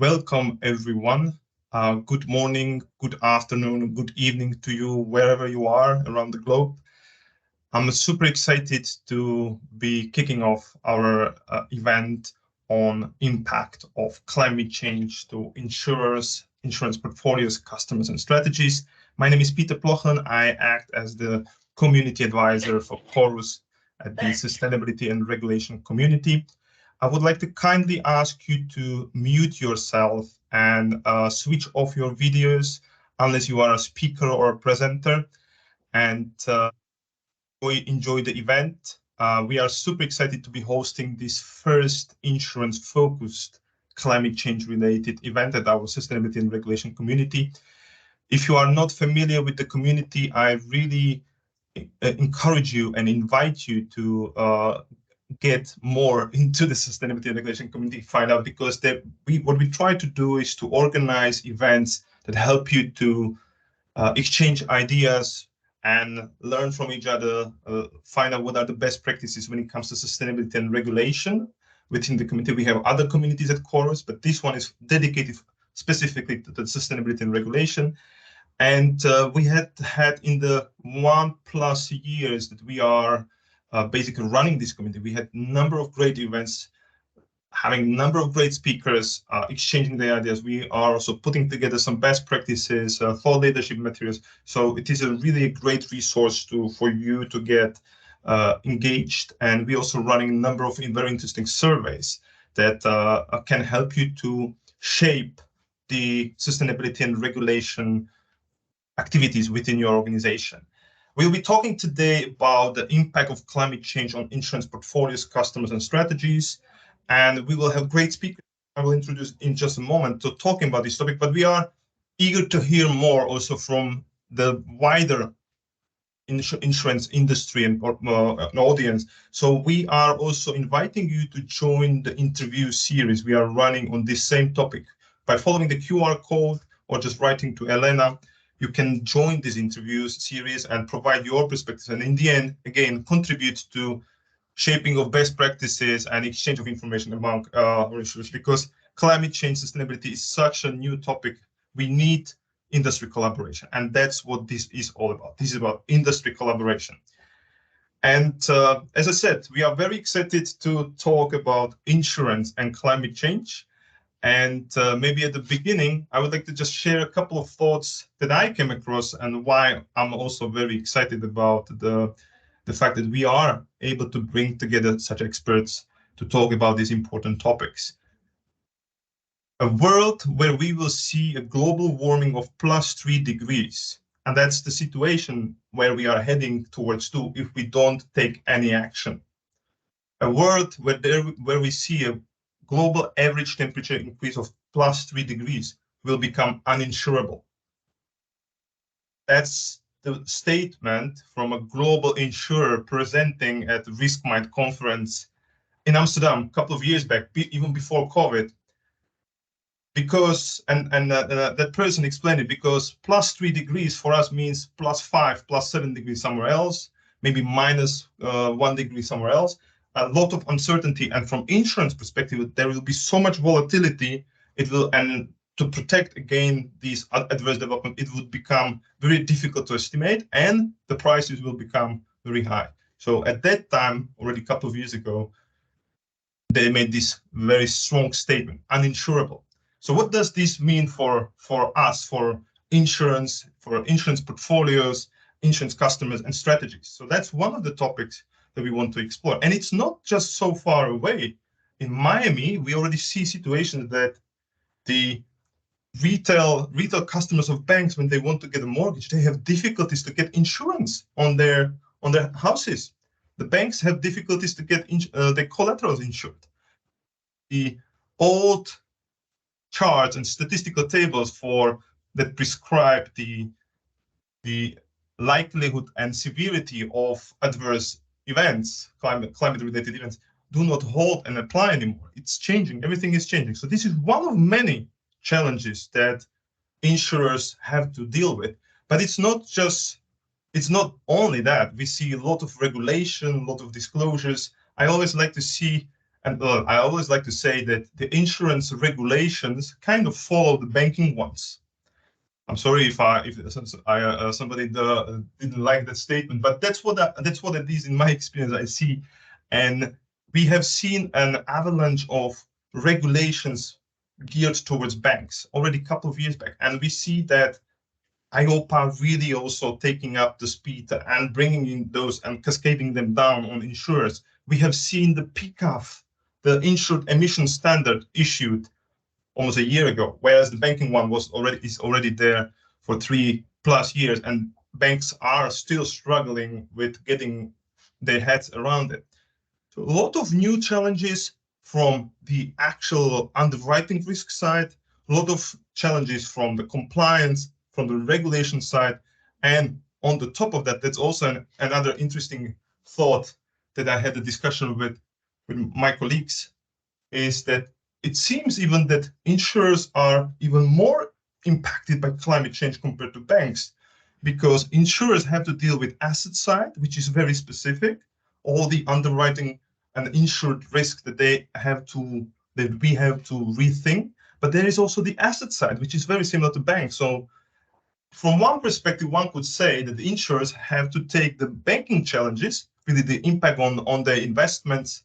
Welcome, everyone. Good morning, good afternoon, good evening to you, wherever you are around the globe. I'm super excited to be kicking off our event on impact of climate change to insurers, insurance portfolios, customers, and strategies. My name is Peter Plochen. I act as the community advisor for Chorus at the Sustainability and Regulation community. I would like to kindly ask you to mute yourself and switch off your videos unless you are a speaker or a presenter, and enjoy the event. We are super excited to be hosting this first insurance-focused climate change-related event at our Sustainability and Regulation community. If you are not familiar with the community, I really encourage you and invite you to get more into the Sustainability and Regulation community, find out, because what we try to do is to organize events that help you to exchange ideas and learn from each other, find out what are the best practices when it comes to sustainability and regulation within the community. We have other communities at Chorus, but this one is dedicated specifically to the sustainability and regulation. And we had in the 1+ years that we are basically running this community, we had a number of great events, having a number of great speakers, exchanging their ideas. We are also putting together some best practices, thought leadership materials. So it is a really great resource for you to get engaged. And we're also running a number of very interesting surveys that can help you to shape the sustainability and regulation activities within your organization. We'll be talking today about the impact of climate change on insurance portfolios, customers, and strategies. And we will have great speakers I will introduce in just a moment to talking about this topic, but we are eager to hear more also from the wider insurance industry and audience. So we are also inviting you to join the interview series we are running on this same topic. By following the QR code or just writing to Elena, you can join this interview series and provide your perspectives, and in the end, again, contribute to shaping of best practices and exchange of information among researchers, because climate change sustainability is such a new topic. We need industry collaboration, and that's what this is all about. This is about industry collaboration. And as I said, we are very excited to talk about insurance and climate change. And maybe at the beginning, I would like to just share a couple of thoughts that I came across and why I'm also very excited about the fact that we are able to bring together such experts to talk about these important topics. A world where we will see a global warming of +3 degrees. And that's the situation where we are heading towards too if we don't take any action. A world where we see a global average temperature increase of +3 degrees will become uninsurable. That's the statement from a global insurer presenting at the RiskMind conference in Amsterdam a couple of years back, even before COVID. Because, that person explained it, because +3 degrees for us means +5, +7 degrees somewhere else, maybe -1 degree somewhere else. A lot of uncertainty, and from insurance perspective, there will be so much volatility. And to protect against these adverse development, it would become very difficult to estimate, and the prices will become very high. So at that time, already a couple of years ago, they made this very strong statement: uninsurable. So what does this mean for us, for insurance portfolios, insurance customers, and strategies? So that's one of the topics that we want to explore. And it's not just so far away. In Miami, we already see situations that the retail customers of banks, when they want to get a mortgage, they have difficulties to get insurance on their houses. The banks have difficulties to get their collaterals insured. The old charts and statistical tables that prescribe the likelihood and severity of adverse events, climate-related events, do not hold and apply anymore. It's changing. Everything is changing. So this is one of many challenges that insurers have to deal with. But it's not only that. We see a lot of regulation, a lot of disclosures. I always like to see And I always like to say that the insurance regulations kind of follow the banking ones. I'm sorry if somebody didn't like that statement, but that's what it is in my experience. I see, and we have seen an avalanche of regulations geared towards banks already a couple of years back, and we see that IOPA really also taking up the speed and bringing in those and cascading them down on insurers. We have seen the PCAF, the insured emission standard, issued almost a year ago, whereas the banking one is already there for 3+ years, and banks are still struggling with getting their heads around it. So a lot of new challenges from the actual underwriting risk side, a lot of challenges from the compliance, from the regulation side, and on the top of that, that's also another interesting thought that I had a discussion with my colleagues, is that it seems even that insurers are even more impacted by climate change compared to banks, because insurers have to deal with asset side, which is very specific, all the underwriting and insured risk that we have to rethink. But there is also the asset side, which is very similar to banks. So from one perspective, one could say that the insurers have to take the banking challenges, really the impact on their investments,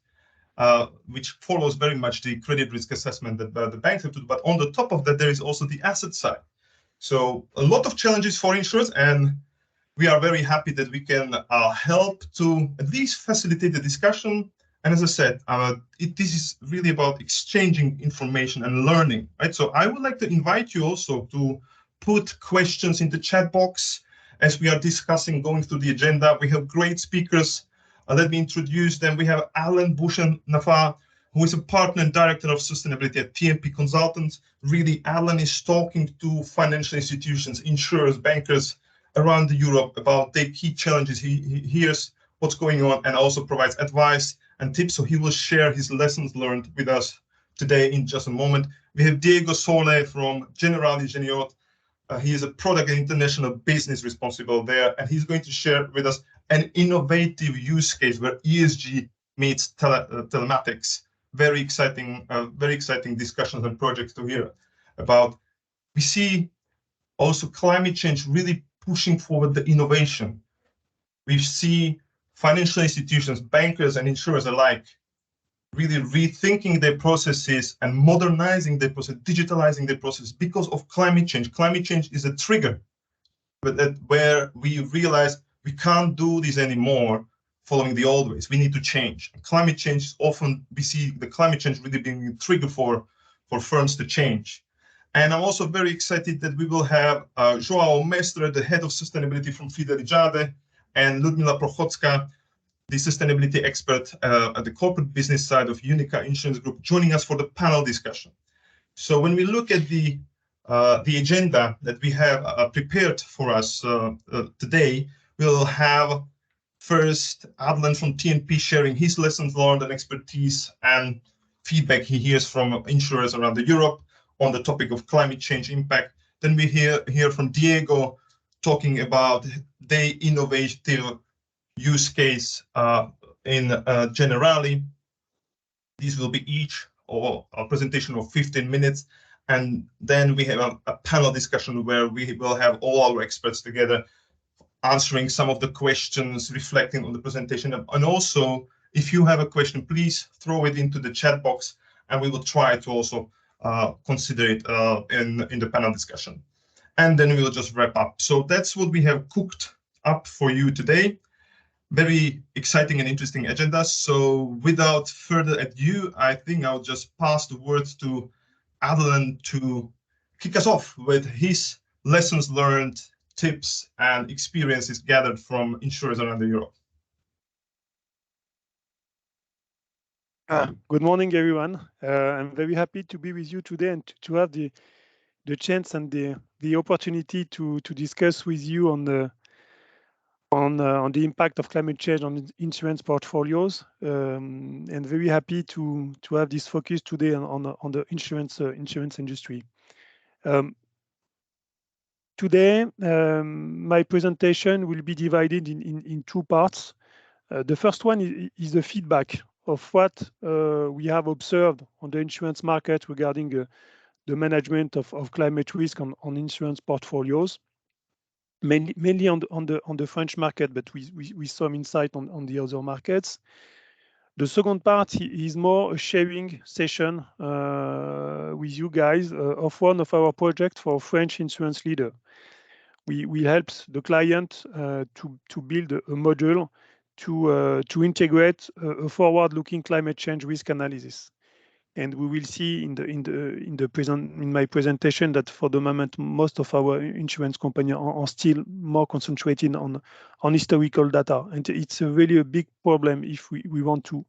which follows very much the credit risk assessment that the banks have to do. But on the top of that, there is also the asset side. So a lot of challenges for insurers, and we are very happy that we can help to at least facilitate the discussion. And as I said, this is really about exchanging information and learning, right? So I would like to invite you also to put questions in the chat box as we are discussing, going through the agenda. We have great speakers. Let me introduce them. We have Alan Bushen-Nafa, who is a partner and director of sustainability at TMP Consultants. Really, Alan is talking to financial institutions, insurers, bankers around Europe about their key challenges. He hears what's going on and also provides advice and tips. So he will share his lessons learned with us today in just a moment. We have Diego Sole from Generali Geniot. He is a product and international business responsible there, and he's going to share with us an innovative use case where ESG meets telematics. Very exciting discussions and projects to hear about. We see also climate change really pushing forward the innovation. We see financial institutions, bankers, and insurers alike really rethinking their processes and modernizing their process, digitalizing their process because of climate change. Climate change is a trigger, but where we realize we can't do this anymore following the old ways. We need to change. Climate change is often, we see the climate change really being a trigger for firms to change. And I'm also very excited that we will have João Mestre, the head of sustainability from Fidelijade, and Ludmila Prochocka, the sustainability expert at the corporate business side of Unica Insurance Group, joining us for the panel discussion. So when we look at the agenda that we have prepared for us today, we'll have first Adlan from TNP sharing his lessons learned and expertise and feedback he hears from insurers around Europe on the topic of climate change impact. Then we hear from Diego talking about the innovative use case in Generali. These will be each or a presentation of 15 minutes. And then we have a panel discussion where we will have all our experts together answering some of the questions, reflecting on the presentation. And also, if you have a question, please throw it into the chat box and we will try to also consider it in the panel discussion. And then we'll just wrap up. So that's what we have cooked up for you today. Very exciting and interesting agenda. So without further ado, I think I'll just pass the word to Adlan to kick us off with his lessons learned, tips, and experiences gathered from insurers around Europe. Good morning, everyone. I'm very happy to be with you today and to have the chance and the opportunity to discuss with you on the impact of climate change on insurance portfolios, and very happy to have this focus today on the insurance industry. Today, my presentation will be divided in two parts. The first one is the feedback what we have observed on the insurance market regarding the management of climate risk on insurance portfolios, mainly on the French market, but we some insight on the other markets. The second part is more a sharing session with you guys of one of our projects for French insurance leader. We helped the client to build a module to integrate a forward-looking climate change risk analysis. And we will see in my presentation that for the moment most of our insurance companies are still more concentrated on historical data, and it's really a big problem if we want to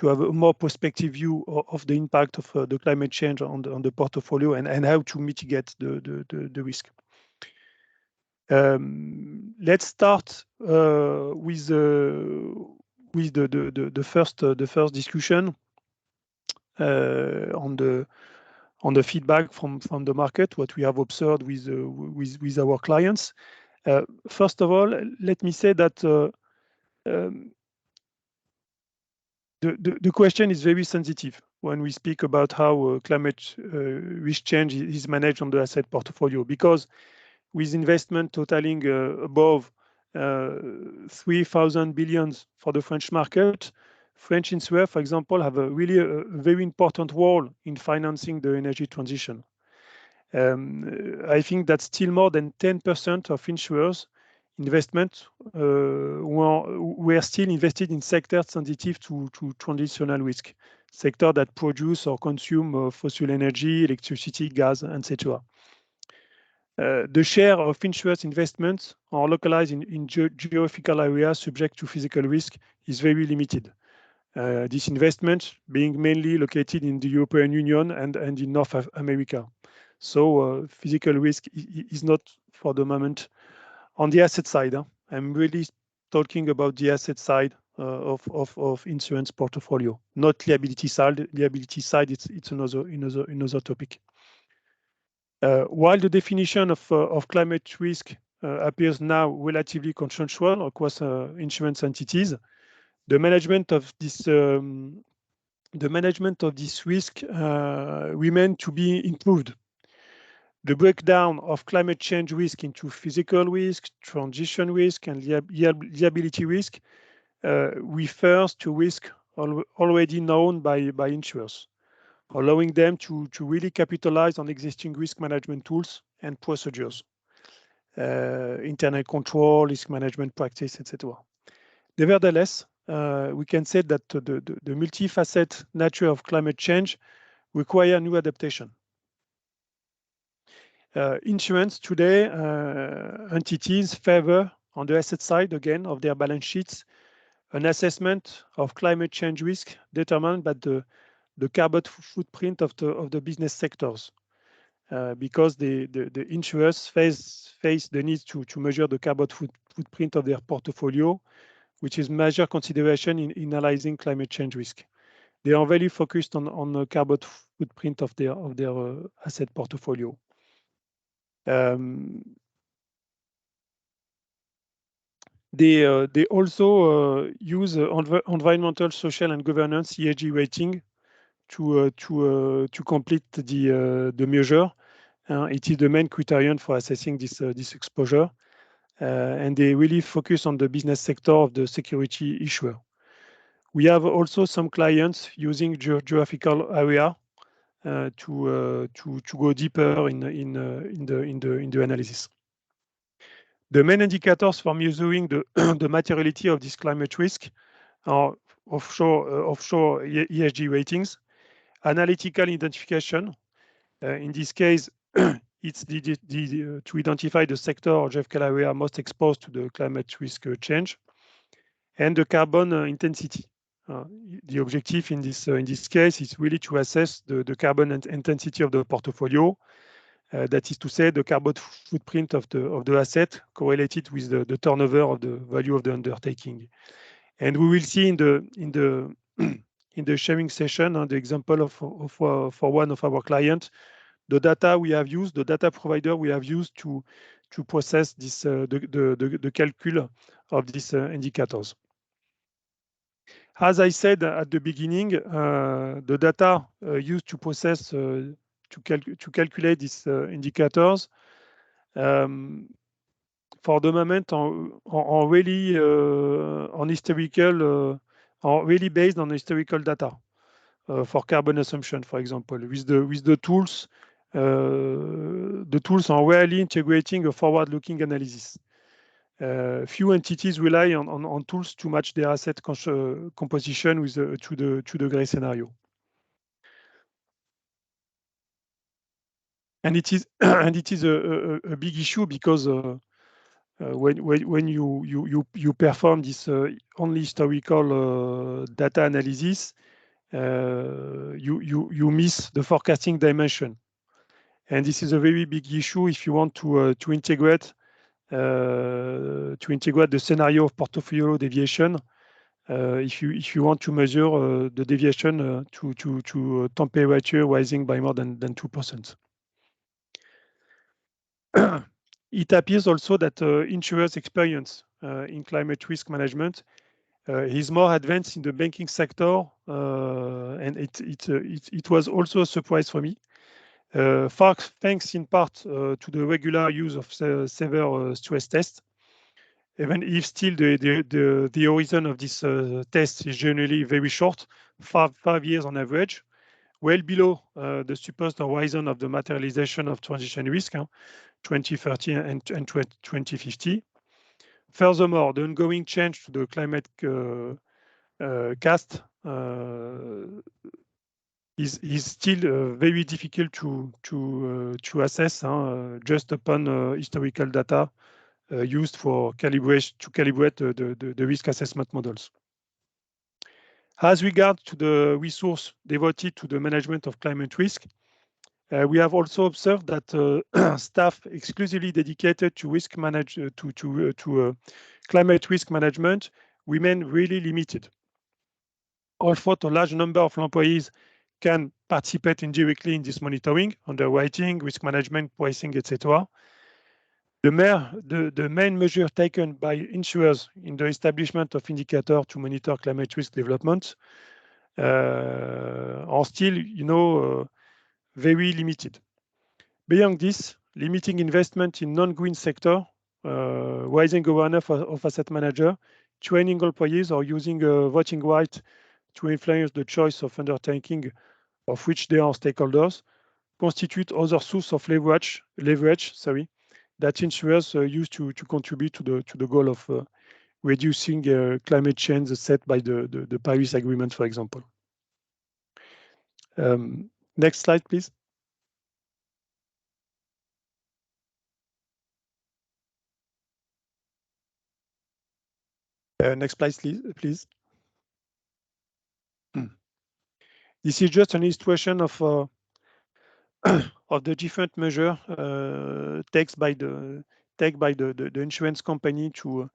have a more prospective view of the impact of the climate change on the portfolio and how to mitigate the risk. Let's start with the first discussion on the feedback from the market, what we have observed with our clients. First of all, let me say that the question is very sensitive when we speak about how climate risk change is managed on the asset portfolio, because with investment totaling above 3,000 billions for the French market, French insurers, for example, have a very important role in financing the energy transition. I think that still more than 10% of insurers investment were still invested in sectors sensitive to transitional risk, sectors that produce or consume fossil energy, electricity, gas, etc. The share of insurance investments are localized in geographical areas subject to physical risk is very limited. This investment being mainly located in the European Union and in North America. So physical risk is not for the moment on the asset side. I'm really talking about the asset side of insurance portfolio, not liability side. Liability side, it's another topic. While the definition of climate risk appears now relatively consensual across insurance entities, the management of this risk remains to be improved. The breakdown of climate change risk into physical risk, transition risk, and liability risk refers to risk already known by insurers, allowing them to really capitalize on existing risk management tools and procedures, internal control, risk management practice, etc. Nevertheless, we can say that the multifaceted nature of climate change require new adaptation. Insurance today, entities favor on the asset side again of their balance sheets an assessment of climate change risk determined by the carbon footprint of the business sectors, because the insurers face the need to measure the carbon footprint of their portfolio, which is major consideration in analyzing climate change risk. They are very focused on the carbon footprint of their asset portfolio. They also use environmental, social, and governance (ESG) rating to complete the measure. It is the main criterion for assessing this exposure, and they really focus on the business sector of the security issuer. We have also some clients using geographical area to go deeper in the analysis. The main indicators for measuring the materiality of this climate risk are offshore ESG ratings, analytical identification. In this case, it's to identify the sector or geographical area most exposed to the climate risk change, and the carbon intensity. The objective in this case is really to assess the carbon intensity of the portfolio. That is to say, the carbon footprint of the asset correlated with the turnover of the value of the undertaking. And we will see in the sharing session the example for one of our clients, the data we have used, the data provider we have used to process this the calcul of these indicators. As I said at the beginning, the data used to process to calculate these indicators for the moment are really on historical, are really based on historical data for carbon assumption, for example. With the tools are rarely integrating a forward-looking analysis. Few entities rely on tools to match their asset composition with a 2-degree scenario. And it is and it is a big issue because when you perform this only historical data analysis, you miss the forecasting dimension, and this is a very big issue if you want to integrate the scenario of portfolio deviation. If you want to measure the deviation to temperature rising by more than 2%. It appears also that insurers' experience in climate risk management is more advanced in the banking sector, and it was also a surprise for me. Thanks in part to the regular use of severe stress tests, even if still the horizon of this test is generally very short, 5 years on average, well below the supposed horizon of the materialization of transition risk, 2030 and 2050. Furthermore, the ongoing change to the climate cast is still very difficult to assess just upon historical data used for calibrate the risk assessment models. As regards to the resource devoted to the management of climate risk, we have also observed that staff exclusively dedicated to climate risk management remain really limited. Although a large number of employees can participate indirectly in this monitoring, underwriting, risk management, pricing, etc. The main measure taken by insurers in the establishment of indicators to monitor climate risk development are still, very limited. Beyond this, limiting investment in non-green sector, raising awareness of asset manager, training employees, or using voting right to influence the choice of undertaking of which they are stakeholders, constitute other source of leverage that insurers use to contribute to the goal of reducing climate change set by the Paris Agreement, for example. Next slide, please. Next slide, please. This is just an illustration of the different measure taken by the insurance company to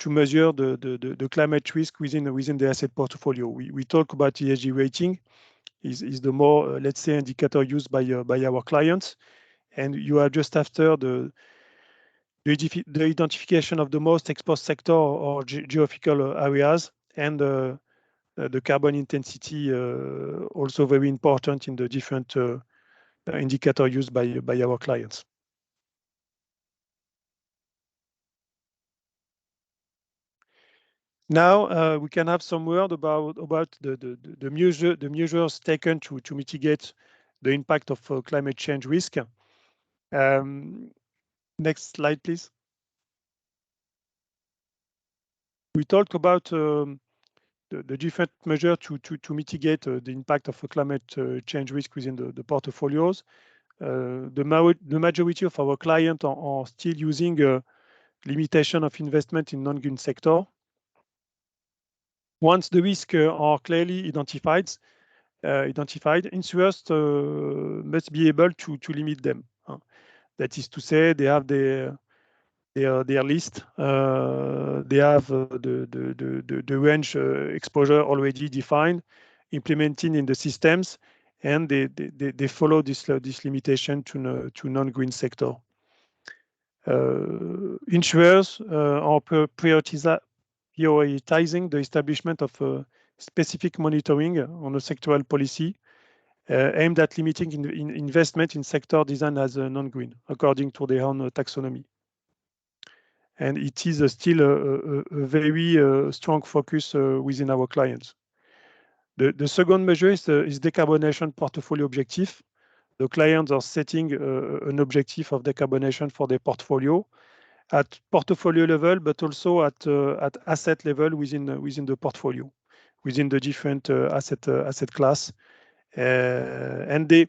measure the climate risk within the asset portfolio. We talk about ESG rating is the more let's say indicator used by our clients, and you are just after the identification of the most exposed sector or geographical areas, and the carbon intensity also very important in the different indicator used by our clients. Now we can have some word about the measures taken to mitigate the impact of climate change risk. Next slide, please. We talked about the different measures to mitigate the impact of climate change risk within the portfolios. The majority of our clients are still using limitation of investment in non-green sector. Once the risks are clearly identified, insurers must be able to limit them. That is to say, they have their list, they have the range exposure already defined, implementing in the systems, and they follow this limitation to non-green sector. Insurers are prioritizing the establishment of specific monitoring on a sectoral policy aimed at limiting investment in sector design as non-green, according to their own taxonomy. And it is still a very strong focus within our clients. The second measure is decarbonization portfolio objective. The clients are setting an objective of decarbonization for their portfolio at portfolio level, but also at asset level within the portfolio, within the different asset class. And they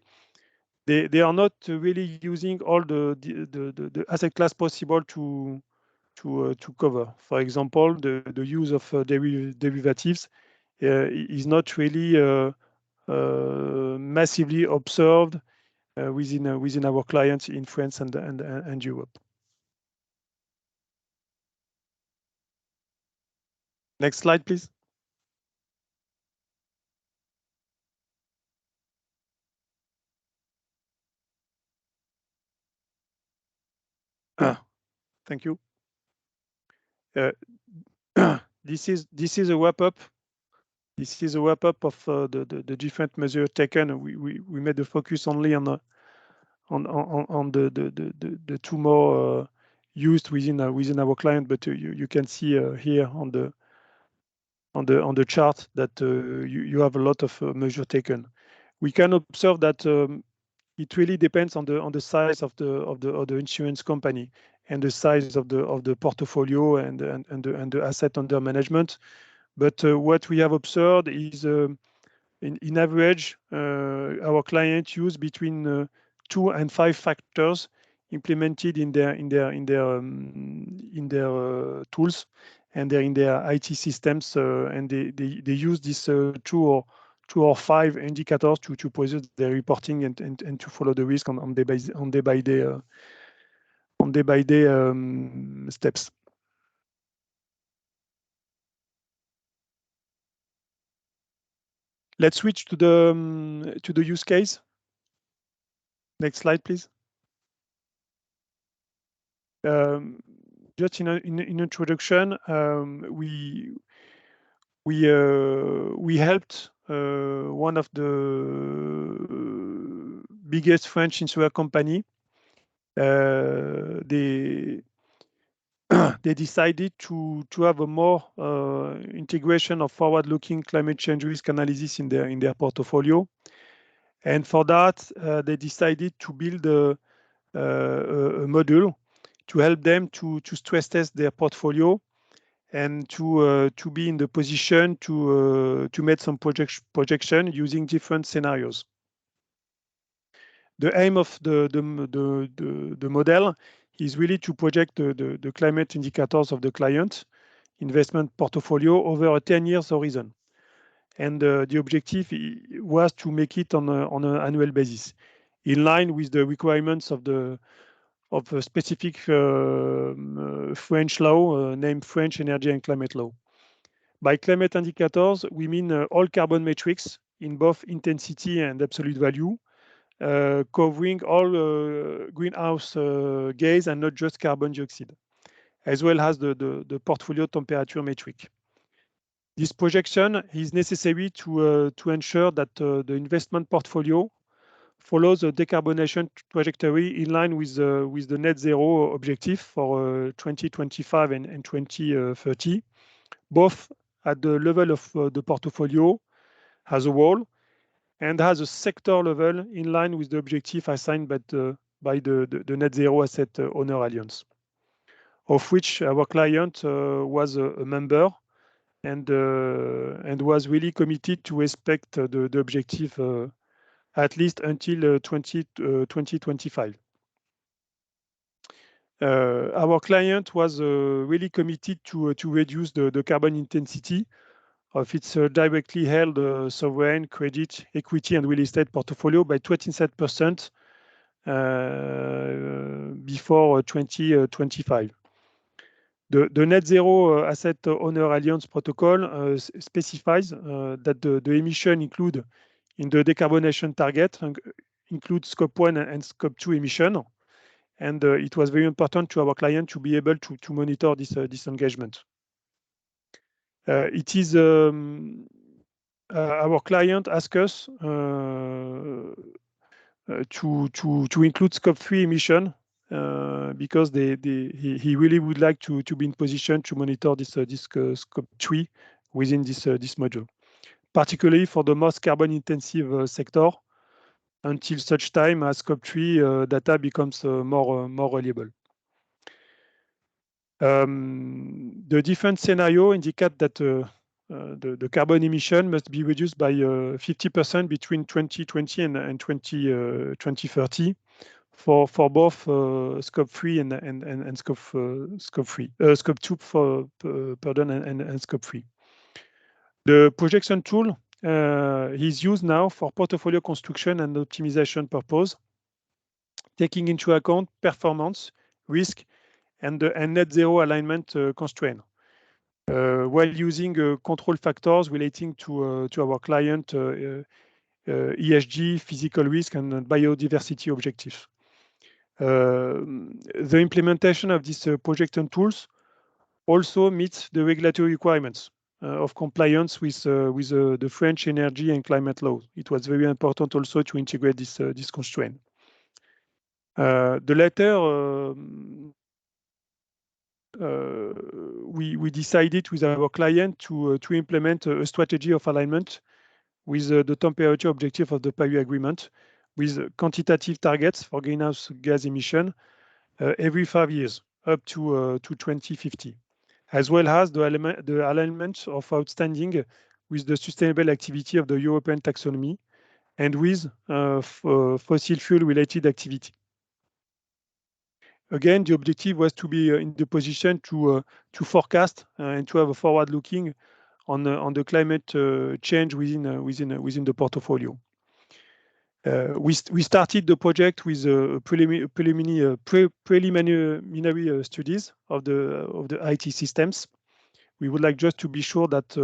are not really using all the asset class possible to cover. For example, the use of derivatives is not really massively observed within our clients in France and Europe. Next slide, please. Thank you. This is a wrap up. This is a wrap up of the different measures taken. We made the focus only on the two more used within our client, but you can see here on the chart that you have a lot of measures taken. We can observe that it really depends on the size of the insurance company and the size of the portfolio and the asset under management. But what we have observed is in average, our clients use between 2 and 5 factors implemented in their tools and in their IT systems, and they use this 2 or 5 indicators to process their reporting and to follow the risk on day by day steps. Let's switch to the use case. Next slide, please. Just in introduction, we helped one of the biggest French insurance company. They decided to have a more integration of forward-looking climate change risk analysis in their portfolio, and for that they decided to build a module to help them to stress test their portfolio and to be in the position to make some projection using different scenarios. The aim of the model is really to project the climate indicators of the client investment portfolio over a 10 years horizon. And the objective was to make it on an annual basis, in line with the requirements of a specific French law named French Energy and Climate Law. By climate indicators, we mean all carbon metrics in both intensity and absolute value, covering all greenhouse gas and not just carbon dioxide, as well as the portfolio temperature metric. This projection is necessary to ensure that the investment portfolio follows a decarbonization trajectory in line with the net zero objective for 2025 and 2030, both at the level of the portfolio as a whole and as a sector level in line with the objective assigned by the Net Zero Asset Owner Alliance, of which our client was a member and was really committed to respect the objective at least until 2025. Our client was really committed to reduce the carbon intensity of its directly held sovereign credit, equity, and real estate portfolio by 27% before 2025. The Net Zero Asset Owner Alliance protocol specifies that the emission include in the decarbonization target include scope 1 and scope 2 emission. And it was very important to our client to be able to monitor this engagement. It is our client asked us to include scope 3 emission because he really would like to be in position to monitor this scope 3 within this module, particularly for the most carbon intensive sector, until such time as scope 3 data becomes more reliable. The different scenario indicate that the carbon emission must be reduced by 50% between 2020 and 2030 for both scope 3 and scope 2 for pardon and scope 3. The projection tool is used now for portfolio construction and optimization purpose, taking into account performance, risk, and net zero alignment constraint, while using control factors relating to our client ESG, physical risk, and biodiversity objectives. The implementation of these projection tools also meets the regulatory requirements of compliance with the French energy and climate law. It was very important also to integrate this constraint. The latter, we decided with our client to implement a strategy of alignment with the temperature objective of the Paris Agreement, with quantitative targets for greenhouse gas emission every 5 years up to 2050, as well as the alignment of outstanding with the sustainable activity of the European taxonomy and with fossil fuel related activity. Again, the objective was to be in the position to forecast and to have a forward looking on the climate change within the portfolio. We started the project with preliminary studies of the IT systems. We would like just to be sure that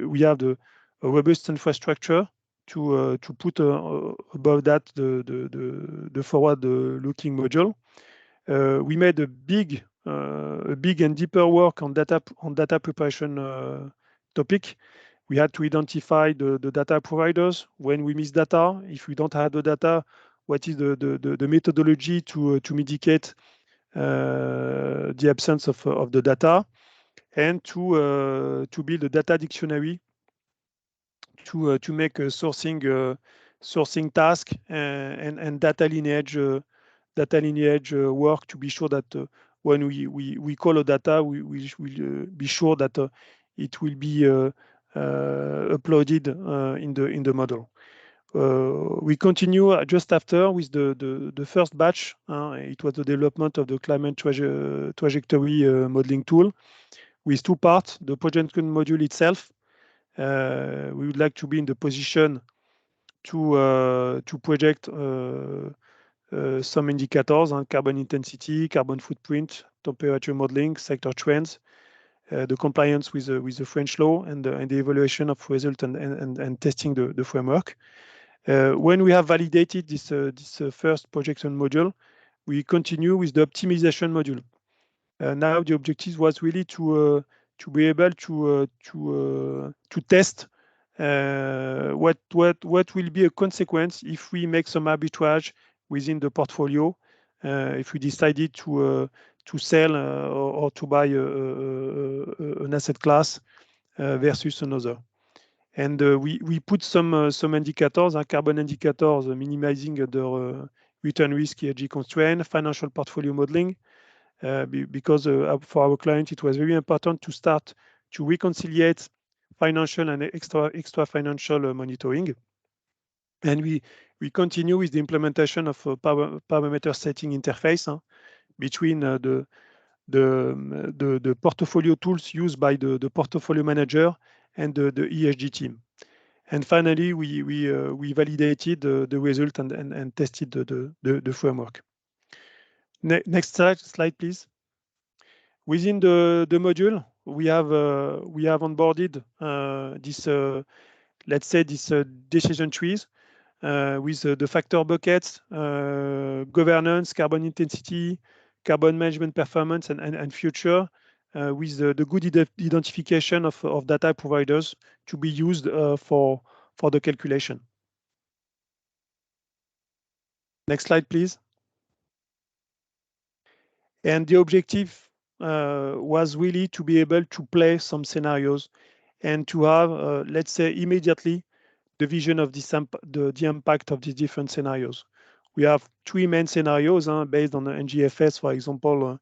we have a robust infrastructure to put above that the forward looking module. We made a big and deeper work on data preparation topic. We had to identify the data providers when we miss data. If we don't have the data, what is the methodology to mitigate the absence of the data, and to build a data dictionary to make a sourcing task and data lineage work to be sure that when we call a data, we will be sure that it will be uploaded in the model. We continue just after with the first batch. It was the development of the climate trajectory modeling tool with two parts: the projection module itself. We would like to be in the position to project some indicators on carbon intensity, carbon footprint, temperature modeling, sector trends, the compliance with the French law, and the evaluation of result and testing the framework. When we have validated this first projection module, we continue with the optimization module. Now the objective was really to be able to test what will be a consequence if we make some arbitrage within the portfolio, if we decided to sell or to buy an asset class versus another. And we put some indicators, carbon indicators, minimizing the return risk, ESG constraint, financial portfolio modeling, because for our client, it was very important to start to reconciliate financial and extra financial monitoring. And we continue with the implementation of a parameter setting interface between the portfolio tools used by the portfolio manager and the ESG team. And finally, we validated the result and tested the framework. Next slide, please. Within the module, we have onboarded this, let's say, this decision trees with the factor buckets, governance, carbon intensity, carbon management performance, and future, with the good identification of data providers to be used for the calculation. Next slide, please. And the objective was really to be able to play some scenarios and to have, let's say, immediately the vision of this the impact of these different scenarios. We have three main scenarios based on the NGFS, for example,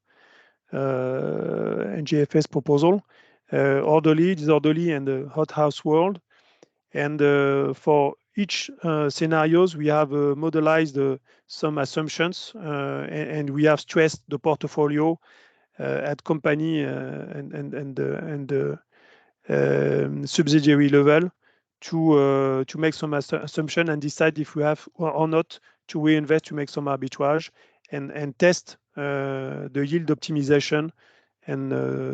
NGFS proposal, orderly, disorderly, and the hothouse world. And for each scenarios, we have modelized some assumptions, and we have stressed the portfolio at company and subsidiary level to make some assumption and decide if we have or not to reinvest to make some arbitrage and test the yield optimization and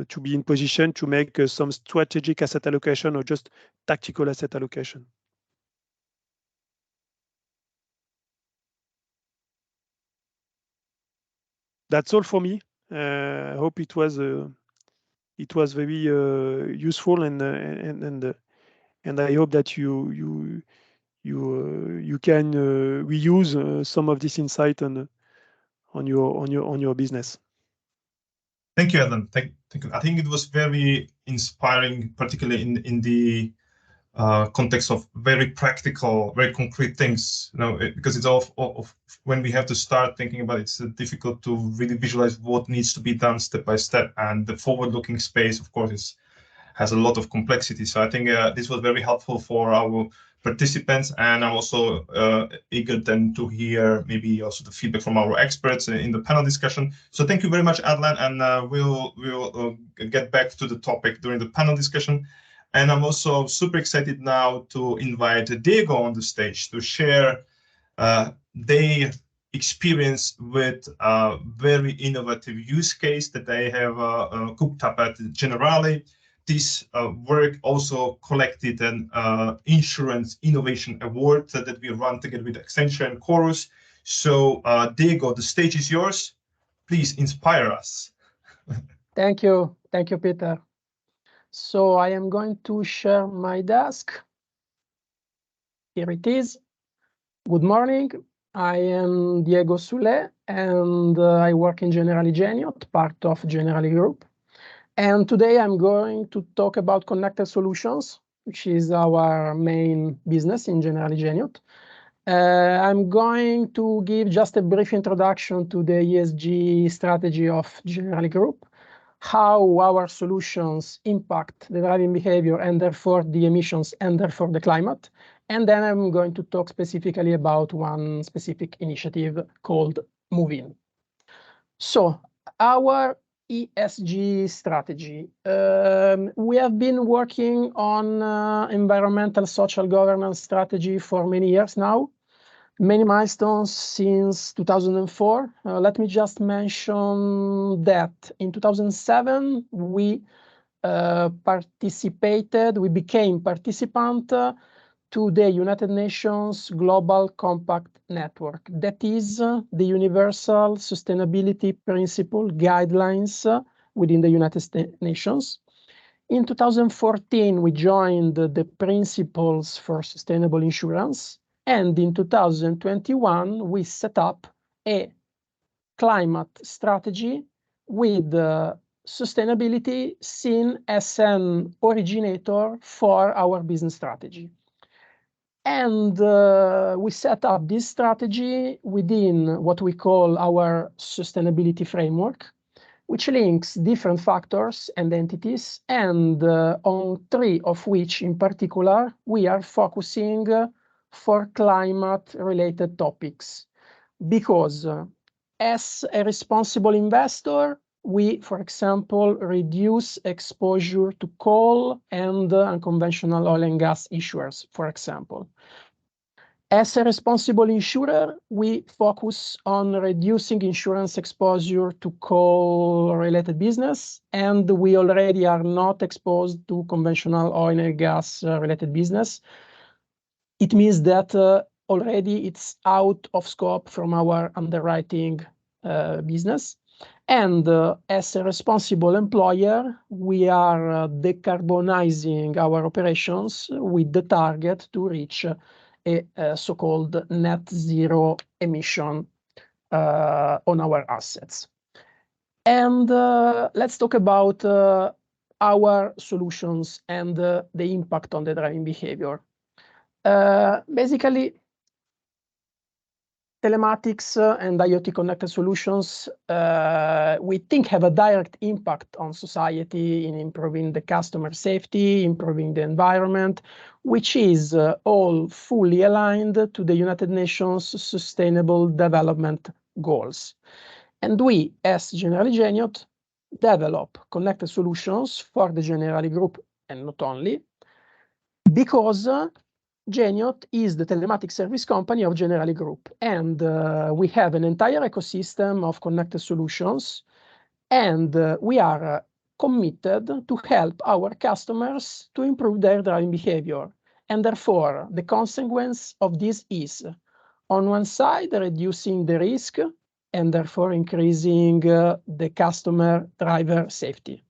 to be in position to make some strategic asset allocation or just tactical asset allocation. That's all for me. I hope it was very useful and I hope that you can reuse some of this insight on your business. Thank you, Adam. Thank you. I think it was very inspiring, particularly in the context of very practical, very concrete things. Because it's all when we have to start thinking about it, it's difficult to really visualize what needs to be done step by step, and the forward-looking space, of course, has a lot of complexity. So I think this was very helpful for our participants, and I'm also eager then to hear maybe also the feedback from our experts in the panel discussion. So thank you very much, Adlan, and we'll get back to the topic during the panel discussion. And I'm also super excited now to invite Diego on the stage to share their experience with a very innovative use case that they have cooked up at Generali. This work also collected an Insurance Innovation Award that we run together with Accenture and Chorus. So Diego, the stage is yours. Please inspire us. Thank you, Peter. So I am going to share my desk. Here it is. Good morning. I am Diego Sule, and I work in Generali Geniot, part of Generali Group. And today I'm going to talk about connected solutions, which is our main business in Generali Geniot. I'm going to give just a brief introduction to the ESG strategy of Generali Group, how our solutions impact the driving behavior and therefore the emissions and therefore the climate. And then I'm going to talk specifically about one specific initiative called MoveIn. So our ESG strategy. We have been working on environmental social governance strategy for many years now. Many milestones since 2004. Let me just mention that in 2007, we became participant to the United Nations Global Compact Network. That is the Universal Sustainability Principle guidelines within the United Nations. In 2014, we joined the Principles for Sustainable Insurance. And in 2021, we set up a climate strategy with sustainability seen as an originator for our business strategy. And we set up this strategy within what we call our sustainability framework, which links different factors and entities, and on three of which in particular we are focusing for climate-related topics. Because as a responsible investor, we, for example, reduce exposure to coal and unconventional oil and gas issuers, for example. As a responsible insurer, we focus on reducing insurance exposure to coal-related business, and we already are not exposed to conventional oil and gas-related business. It means that already it's out of scope from our underwriting business. And as a responsible employer, we are decarbonizing our operations with the target to reach a so-called net zero emission on our assets. And let's talk about our solutions and the impact on the driving behavior. Basically, telematics and IoT connected solutions, we think have a direct impact on society in improving the customer safety, improving the environment, which is all fully aligned to the United Nations Sustainable Development Goals. And we, as Generali Geniot, develop connected solutions for the Generali Group, and not only, because Geniot is the telematic service company of Generali Group, and we have an entire ecosystem of connected solutions, and we are committed to help our customers to improve their driving behavior. And therefore, the consequence of this is, on one side, reducing the risk, and therefore increasing the customer driver safety.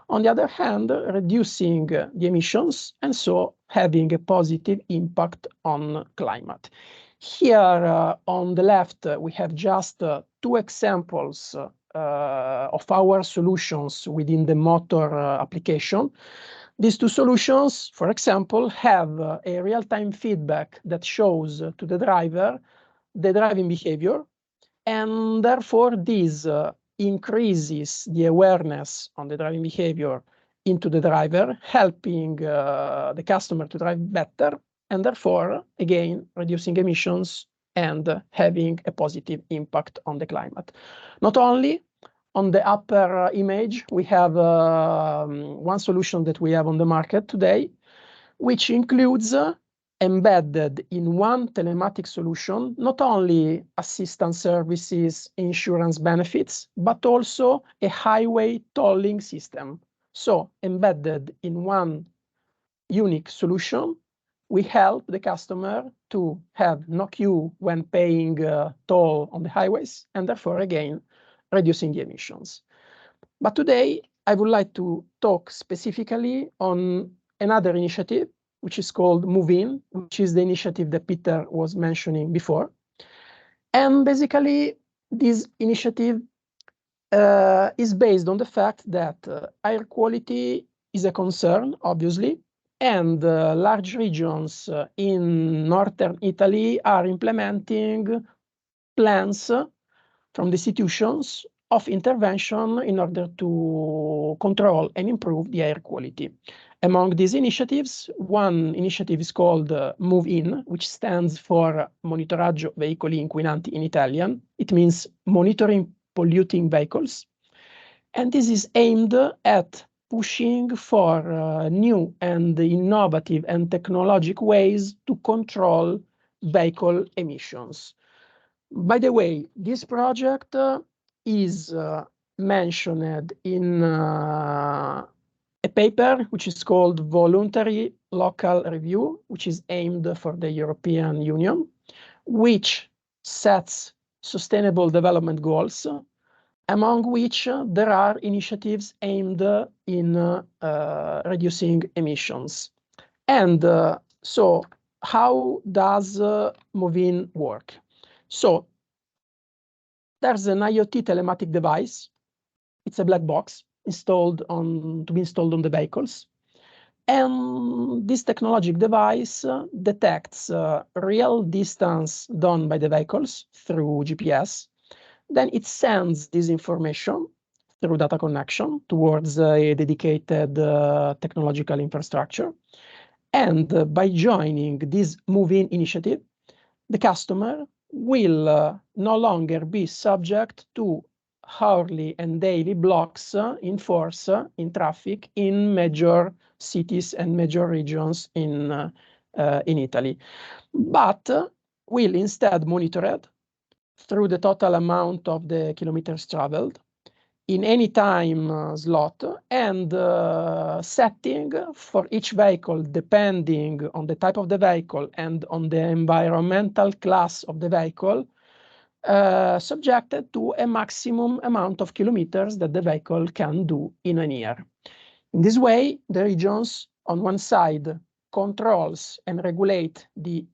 On the other hand, reducing the emissions, and so having a positive impact on climate. Here on the left, we have just two examples of our solutions within the motor application. These two solutions, for example, have a real-time feedback that shows to the driver the driving behavior, and therefore this increases the awareness on the driving behavior into the driver, helping the customer to drive better, and therefore, again, reducing emissions and having a positive impact on the climate. Not only on the upper image, we have one solution that we have on the market today, which includes embedded in one telematic solution, not only assistance services, insurance benefits, but also a highway tolling system. So embedded in one unique solution, we help the customer to have no queue when paying toll on the highways, and therefore, again, reducing the emissions. But today, I would like to talk specifically on another initiative, which is called Move In, which is the initiative that Peter was mentioning before. And basically, this initiative is based on the fact that air quality is a concern, obviously, and large regions in northern Italy are implementing plans from the institutions of intervention in order to control and improve the air quality. Among these initiatives, one initiative is called Move In, which stands for Monitoraggio Veicoli Inquinanti in Italian. It means monitoring polluting vehicles. And this is aimed at pushing for new and innovative and technological ways to control vehicle emissions. By the way, this project is mentioned in a paper which is called Voluntary Local Review, which is aimed for the European Union, which sets sustainable development goals, among which there are initiatives aimed in reducing emissions. And so how does Move-In work? So there's an IoT telematic device. It's a black box to be installed on the vehicles. And this technologic device detects real distance done by the vehicles through GPS. Then it sends this information through data connection towards a dedicated technological infrastructure. And by joining this Move-In initiative, the customer will no longer be subject to hourly and daily blocks in force in traffic in major cities and major regions in Italy, but will instead monitor it through the total amount of the kilometers traveled in any time slot, and setting for each vehicle depending on the type of the vehicle and on the environmental class of the vehicle, subjected to a maximum amount of kilometers that the vehicle can do in a year. In this way, the regions, on one side, controls and regulate the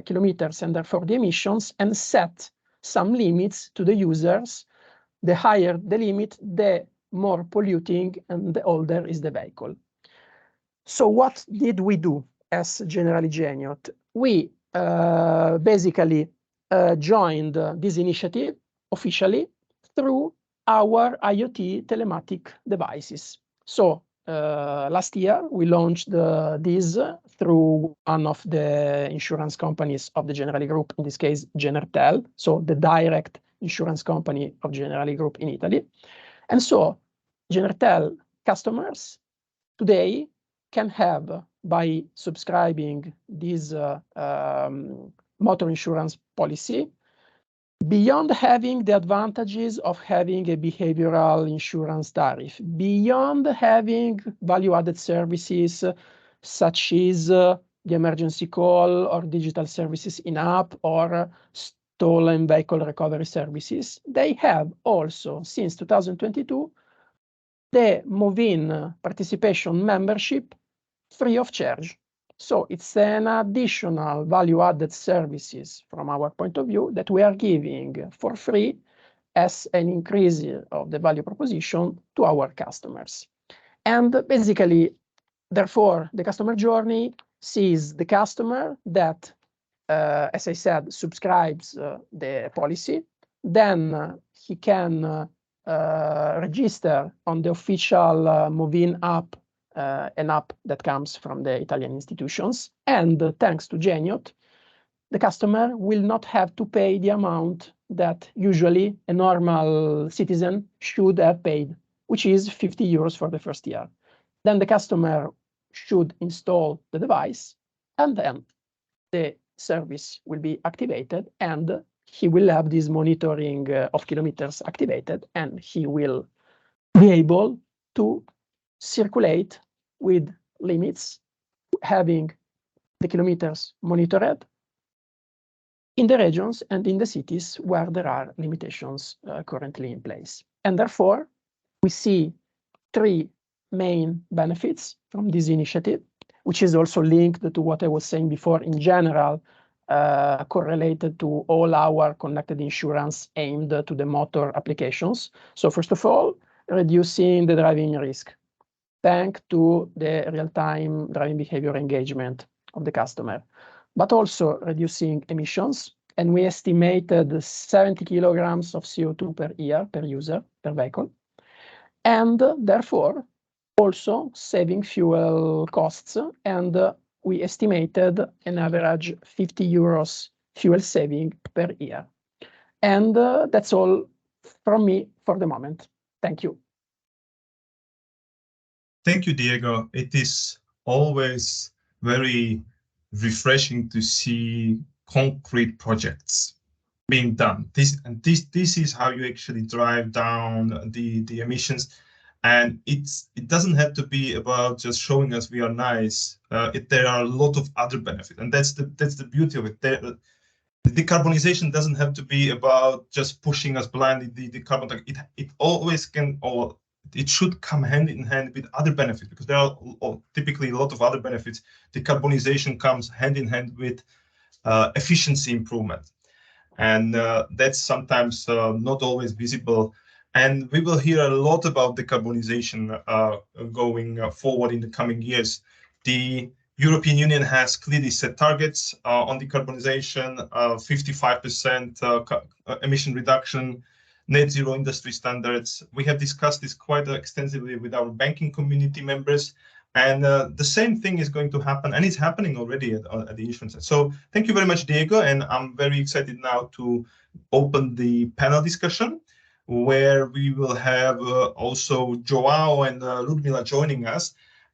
kilometers and therefore the emissions, and set some limits to the users. The higher the limit, the more polluting and the older is the vehicle. So what did we do as Generali Geniot? We basically joined this initiative officially through our IoT telematic devices. So last year, we launched this through one of the insurance companies of the Generali Group, in this case, Genertel, so the direct insurance company of Generali Group in Italy. And so Genertel customers today can have, by subscribing this motor insurance policy, beyond having the advantages of having a behavioral insurance tariff, beyond having value-added services such as the emergency call or digital services in-app or stolen vehicle recovery services, they have also, since 2022, the Movin participation membership free of charge. So it's an additional value-added services from our point of view that we are giving for free as an increase of the value proposition to our customers. And basically, therefore, the customer journey sees the customer that, as I said, subscribes the policy. Then he can register on the official Movin app, an app that comes from the Italian institutions. And thanks to Geniot, the customer will not have to pay the amount that usually a normal citizen should have paid, which is 50 euros for the first year. Then the customer should install the device, and then the service will be activated, and he will have this monitoring of kilometers activated, and he will be able to circulate with limits, having the kilometers monitored in the regions and in the cities where there are limitations currently in place. And therefore, we see three main benefits from this initiative, which is also linked to what I was saying before in general, correlated to all our connected insurance aimed to the motor applications. So first of all, reducing the driving risk, thanks to the real-time driving behavior engagement of the customer, but also reducing emissions. And we estimated 70 kilograms of CO2 per year, per user, per vehicle. And therefore, also saving fuel costs. And we estimated an average 50 euros fuel saving per year. And that's all from me for the moment. Thank you. Thank you, Diego. It is always very refreshing to see concrete projects being done. This is how you actually drive down the emissions. And it doesn't have to be about just showing us we are nice. There are a lot of other benefits, and that's the beauty of it. The decarbonization doesn't have to be about just pushing us blindly the carbon target. It always can, or it should come hand in hand with other benefits, because there are typically a lot of other benefits. Decarbonization comes hand in hand with efficiency improvement, and that's sometimes not always visible. And we will hear a lot about decarbonization going forward in the coming years. The European Union has clearly set targets on decarbonization, 55% emission reduction, net zero industry standards. We have discussed this quite extensively with our banking community members. And the same thing is going to happen, and it's happening already at the insurance side. So thank you very much, Diego. And I'm very excited now to open the panel discussion, where we will have also Joao and Ludmila joining us.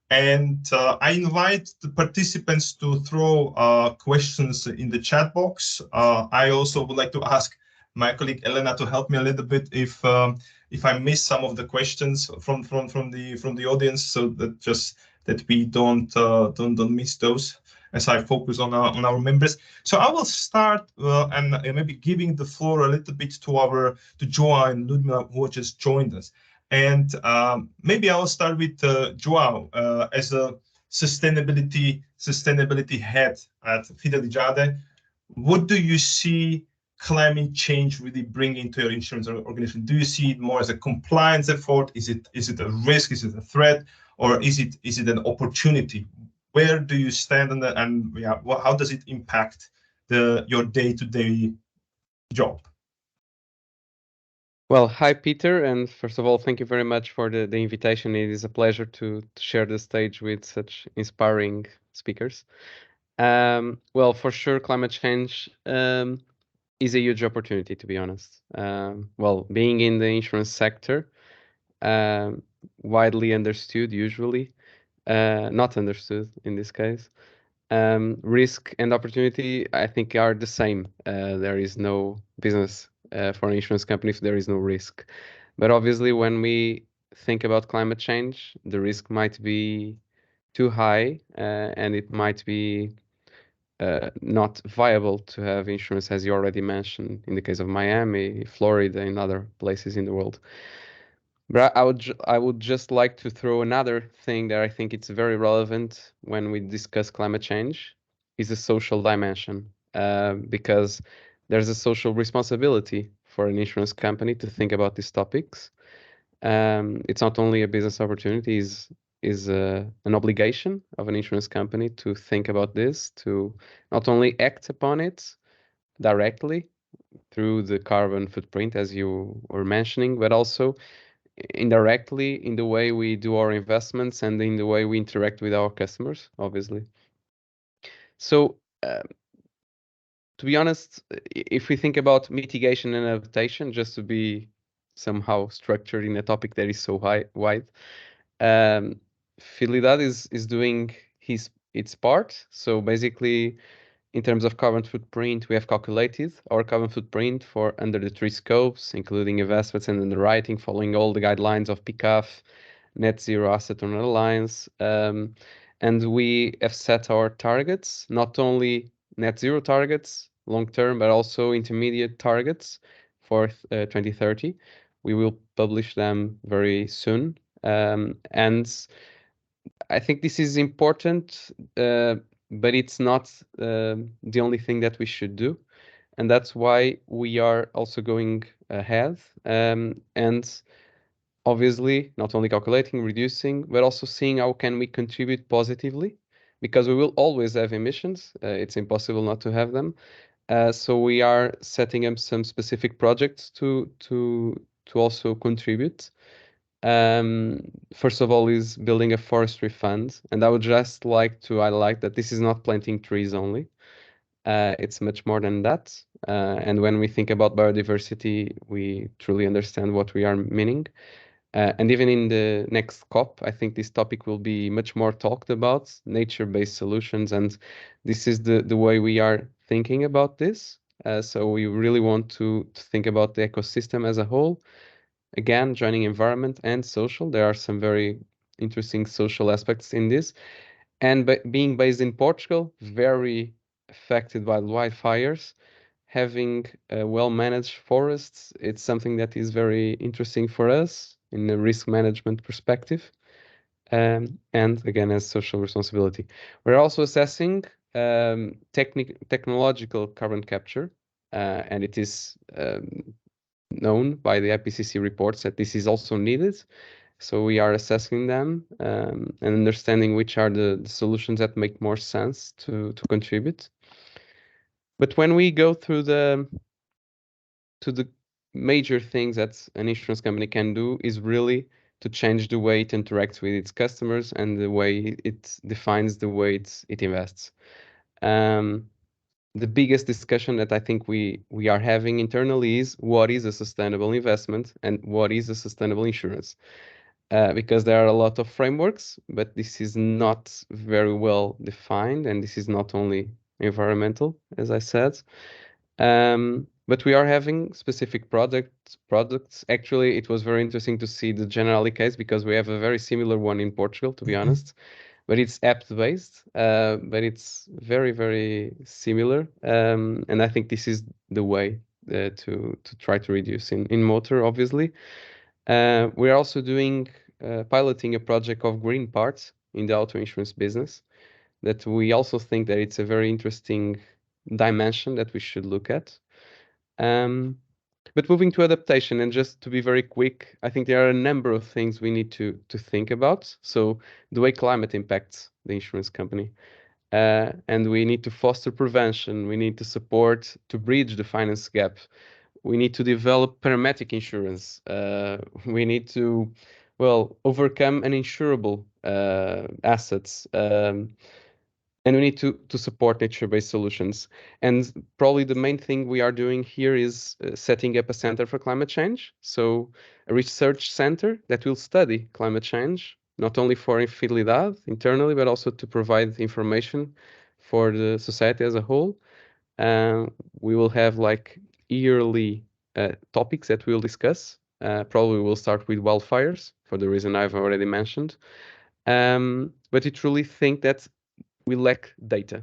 And I invite the participants to throw questions in the chat box. I also would like to ask my colleague Elena to help me a little bit if I miss some of the questions from the audience, so that we don't miss those. as I focus on our members. So I will start and maybe giving the floor a little bit to Joao and Ludmila, who just joined us. And maybe I will start with Joao as a sustainability head at Fidelijade. What do you see climate change really bringing to your insurance organization? Do you see it more as a compliance effort? Is it a risk? Is it a threat? Or is it an opportunity? Where do you stand on that? And yeah, how does it impact your day-to-day job? Well, hi, Peter. And first of all, thank you very much for the invitation. It is a pleasure to share the stage with such inspiring speakers. Well, for sure, climate change is a huge opportunity, to be honest. Well, being in the insurance sector, widely understood usually, not understood in this case. Risk and opportunity, I think, are the same. There is no business for an insurance company if there is no risk. But obviously, when we think about climate change, the risk might be too high and it might be not viable to have insurance, as you already mentioned, in the case of Miami, Florida, and other places in the world. But I would just like to throw another thing that I think it's very relevant when we discuss climate change is the social dimension, because there's a social responsibility for an insurance company to think about these topics. It's not only a business opportunity, is an obligation of an insurance company to think about this, to not only act upon it directly through the carbon footprint, as you were mentioning, but also indirectly in the way we do our investments and in the way we interact with our customers, obviously. So, to be honest, if we think about mitigation and adaptation, just to be somehow structured in a topic that is so wide, Fidelidade is doing its part. So basically, in terms of carbon footprint, we have calculated our carbon footprint for under the 3 scopes, including investments and underwriting, following all the guidelines of PCAF, Net Zero Asset Owner Alliance. And we have set our targets, not only net zero targets, long term, but also intermediate targets for 2030. We will publish them very soon. And I think this is important, but it's not the only thing that we should do. And that's why we are also going ahead and obviously not only calculating, reducing, but also seeing how can we contribute positively, because we will always have emissions. It's impossible not to have them. So we are setting up some specific projects to also contribute. First of all is building a forestry fund. And I would just like to highlight that this is not planting trees only. It's much more than that. And when we think about biodiversity, we truly understand what we are meaning. And even in the next COP, I think this topic will be much more talked about, nature-based solutions. And this is the way we are thinking about this. So we really want to think about the ecosystem as a whole. Again, joining environment and social. There are some very interesting social aspects in this. And being based in Portugal, very affected by wildfires, having well-managed forests, it's something that is very interesting for us in a risk management perspective. And again, as social responsibility. We're also assessing technological carbon capture, and it is known by the IPCC reports that this is also needed. So we are assessing them and understanding which are the solutions that make more sense to contribute. But when we go through the major things that an insurance company can do is really to change the way it interacts with its customers and the way it defines the way it invests. The biggest discussion that I think we are having internally is what is a sustainable investment and what is a sustainable insurance. Because there are a lot of frameworks, but this is not very well defined, and this is not only environmental, as I said. But we are having specific products. Actually, it was very interesting to see the Generali case because we have a very similar one in Portugal, to be honest. but it's app-based, but it's very, very similar. And I think this is the way to try to reduce in motor, obviously. We're also doing piloting a project of green parts in the auto insurance business that we also think that it's a very interesting dimension that we should look at. But moving to adaptation, and just to be very quick, I think there are a number of things we need to think about. So the way climate impacts the insurance company. And we need to foster prevention. We need to support to bridge the finance gap. We need to develop parametric insurance. We need to, well, overcome uninsurable assets. And we need to support nature-based solutions. And probably the main thing we are doing here is setting up a center for climate change. So a research center that will study climate change, not only for Infidelidade internally, but also to provide information for the society as a whole. We will have like yearly topics that we'll discuss. Probably we'll start with wildfires for the reason I've already mentioned. But I truly think that we lack data.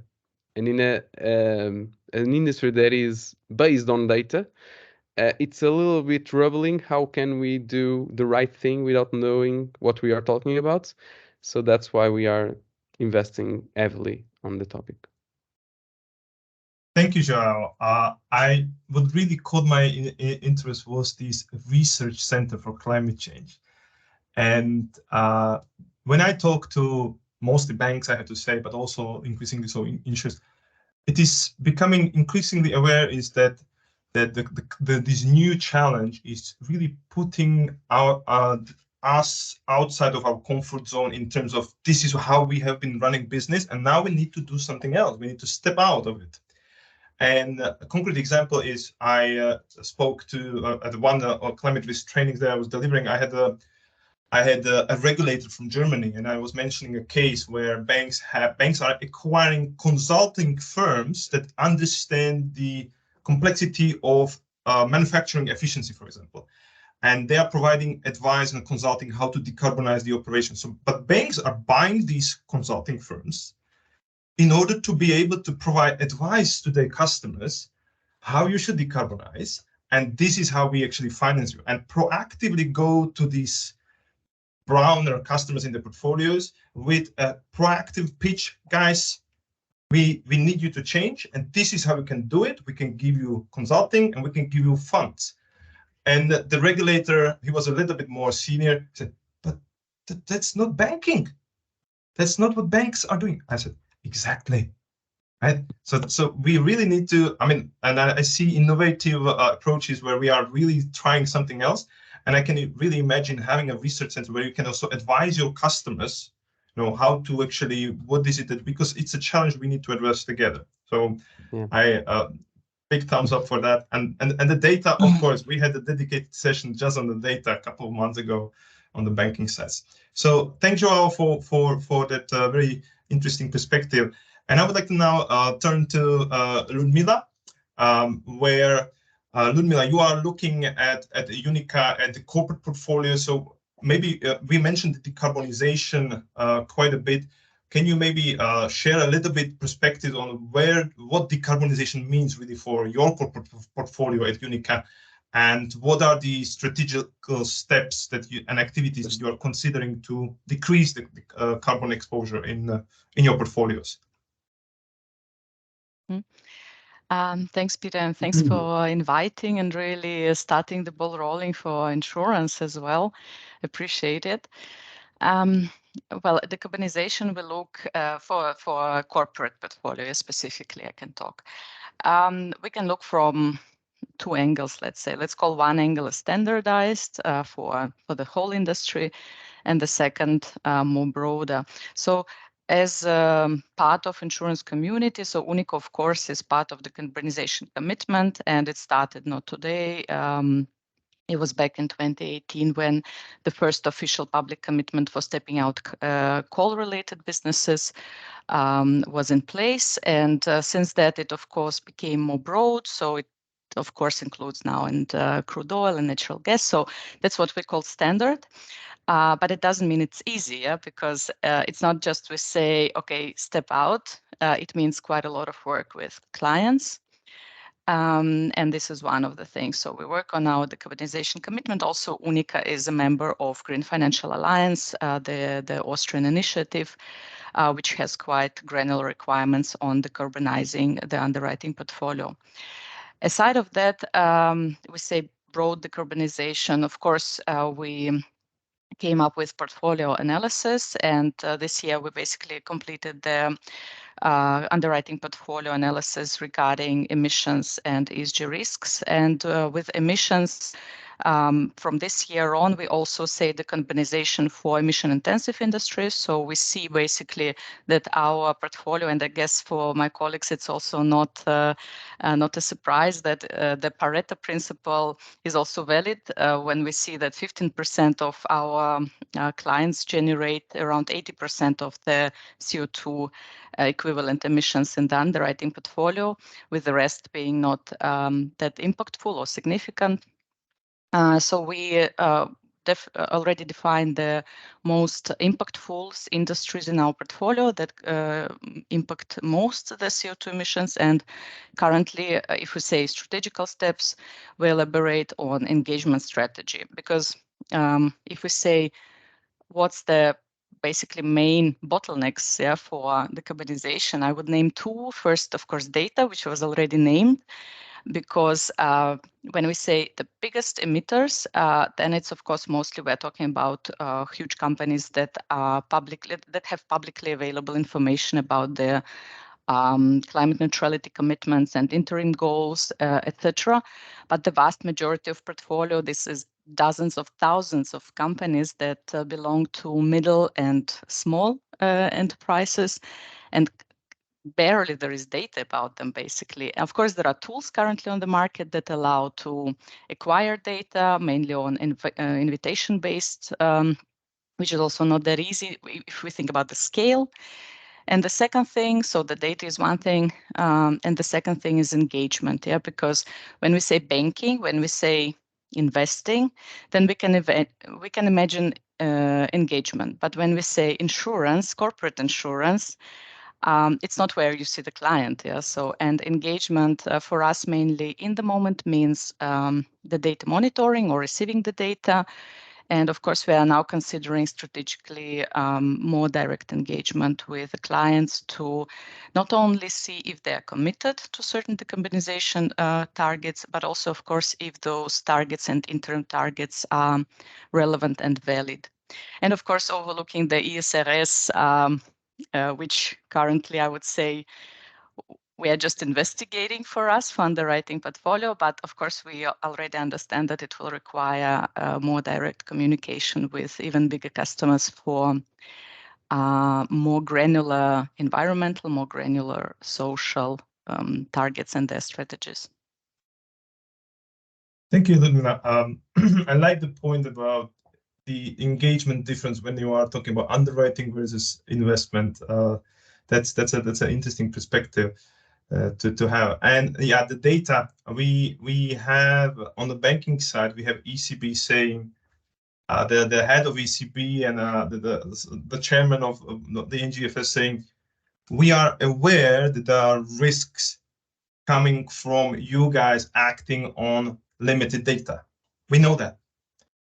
And in an industry that is based on data, it's a little bit troubling. How can we do the right thing without knowing what we are talking about? So that's why we are investing heavily on the topic. Thank you, Joao. I what really caught my interest was this research center for climate change. And when I talk to mostly banks, I have to say, but also increasingly so insurance, it is becoming increasingly aware is that this new challenge is really putting us outside of our comfort zone in terms of this is how we have been running business, and now we need to do something else. We need to step out of it. And a concrete example is I spoke to at one climate risk trainings that I was delivering. I had a regulator from Germany, and I was mentioning a case where banks are acquiring consulting firms that understand the complexity of manufacturing efficiency, for example, and they are providing advice and consulting how to decarbonize the operation. So, but banks are buying these consulting firms in order to be able to provide advice to their customers how you should decarbonize, and this is how we actually finance you, and proactively go to these browner customers in the portfolios with a proactive pitch. Guys, we need you to change, and this is how we can do it. We can give you consulting and we can give you funds. And the regulator, he was a little bit more senior, said, but that's not banking. That's not what banks are doing. I said, exactly. Right. So we really need to, I mean, and I see innovative approaches where we are really trying something else. And I can really imagine having a research center where you can also advise your customers, you know, how to actually, what is it that, because it's a challenge we need to address together. So yeah. I big thumbs up for that. And the data, of course, we had a dedicated session just on the data a couple of months ago on the banking side. So thank you all for that very interesting perspective. And I would like to now turn to Ludmila, where Ludmila, you are looking at Unica at the corporate portfolio. So maybe we mentioned the decarbonization quite a bit. Can you maybe share a little bit perspective on what decarbonization means really for your corporate portfolio at Unica, and what are the strategical steps that and activities that you are considering to decrease the carbon exposure in your portfolios? Thanks, Peter, and thanks for inviting and really starting the ball rolling for insurance as well. Appreciate it. Well, decarbonization will look for corporate portfolio specifically, I can talk. We can look from two angles, let's say. Let's call one angle standardized for the whole industry, and the second more broader. So as part of insurance community, so Unica, of course, is part of the decarbonization commitment, and it started not today. It was back in 2018 when the first official public commitment for stepping out coal-related businesses was in place. And since that, it, of course, became more broad. So it, of course, includes now and crude oil and natural gas. So that's what we call standard. But it doesn't mean it's easy, yeah? Because it's not just we say, okay, step out. It means quite a lot of work with clients. And this is one of the things. So we work on our decarbonization commitment. Also, UNICA is a member of Green Financial Alliance, the Austrian initiative, which has quite granular requirements on decarbonizing the underwriting portfolio. Aside of that, we say broad decarbonization. Of course, we came up with portfolio analysis, and this year we basically completed the underwriting portfolio analysis regarding emissions and ESG risks. And with emissions, from this year on, we also say decarbonization for emission-intensive industries. So we see basically that our portfolio, and I guess for my colleagues, it's also not a surprise that the Pareto principle is also valid when we see that 15% of our clients generate around 80% of the CO2 equivalent emissions in the underwriting portfolio, with the rest being not that impactful or significant. So we already defined the most impactful industries in our portfolio that impact most the CO2 emissions. And currently, if we say strategical steps, we elaborate on engagement strategy. Because if we say what's the basically main bottlenecks for decarbonization, I would name two. First, of course, data, which was already named, because when we say the biggest emitters, then it's of course mostly we're talking about huge companies that are that have publicly available information about their climate neutrality commitments and interim goals, etc. But the vast majority of portfolio, this is dozens of thousands of companies that belong to middle and small enterprises, and barely there is data about them, basically. Of course, there are tools currently on the market that allow to acquire data, mainly on invitation-based, which is also not that easy if we think about the scale. And the second thing, so the data is one thing, and the second thing is engagement, because when we say banking, when we say investing, then we can imagine engagement. But when we say insurance, corporate insurance, it's not where you see the client. So, and engagement for us mainly in the moment means the data monitoring or receiving the data. And of course, we are now considering strategically more direct engagement with the clients to not only see if they are committed to certain decarbonization targets, but also, of course, if those targets and interim targets are relevant and valid. And of course, overlooking the ESRS, which currently I would say we are just investigating for us for underwriting portfolio, but of course we already understand that it will require more direct communication with even bigger customers for more granular environmental, more granular social targets and their strategies. Thank you, Ludmila. I like the point about the engagement difference when you are talking about underwriting versus investment. That's an interesting perspective to have. And yeah, the data we have on the banking side, we have ECB saying the head of ECB and the chairman of the NGFS saying we are aware that there are risks coming from you guys acting on limited data. We know that.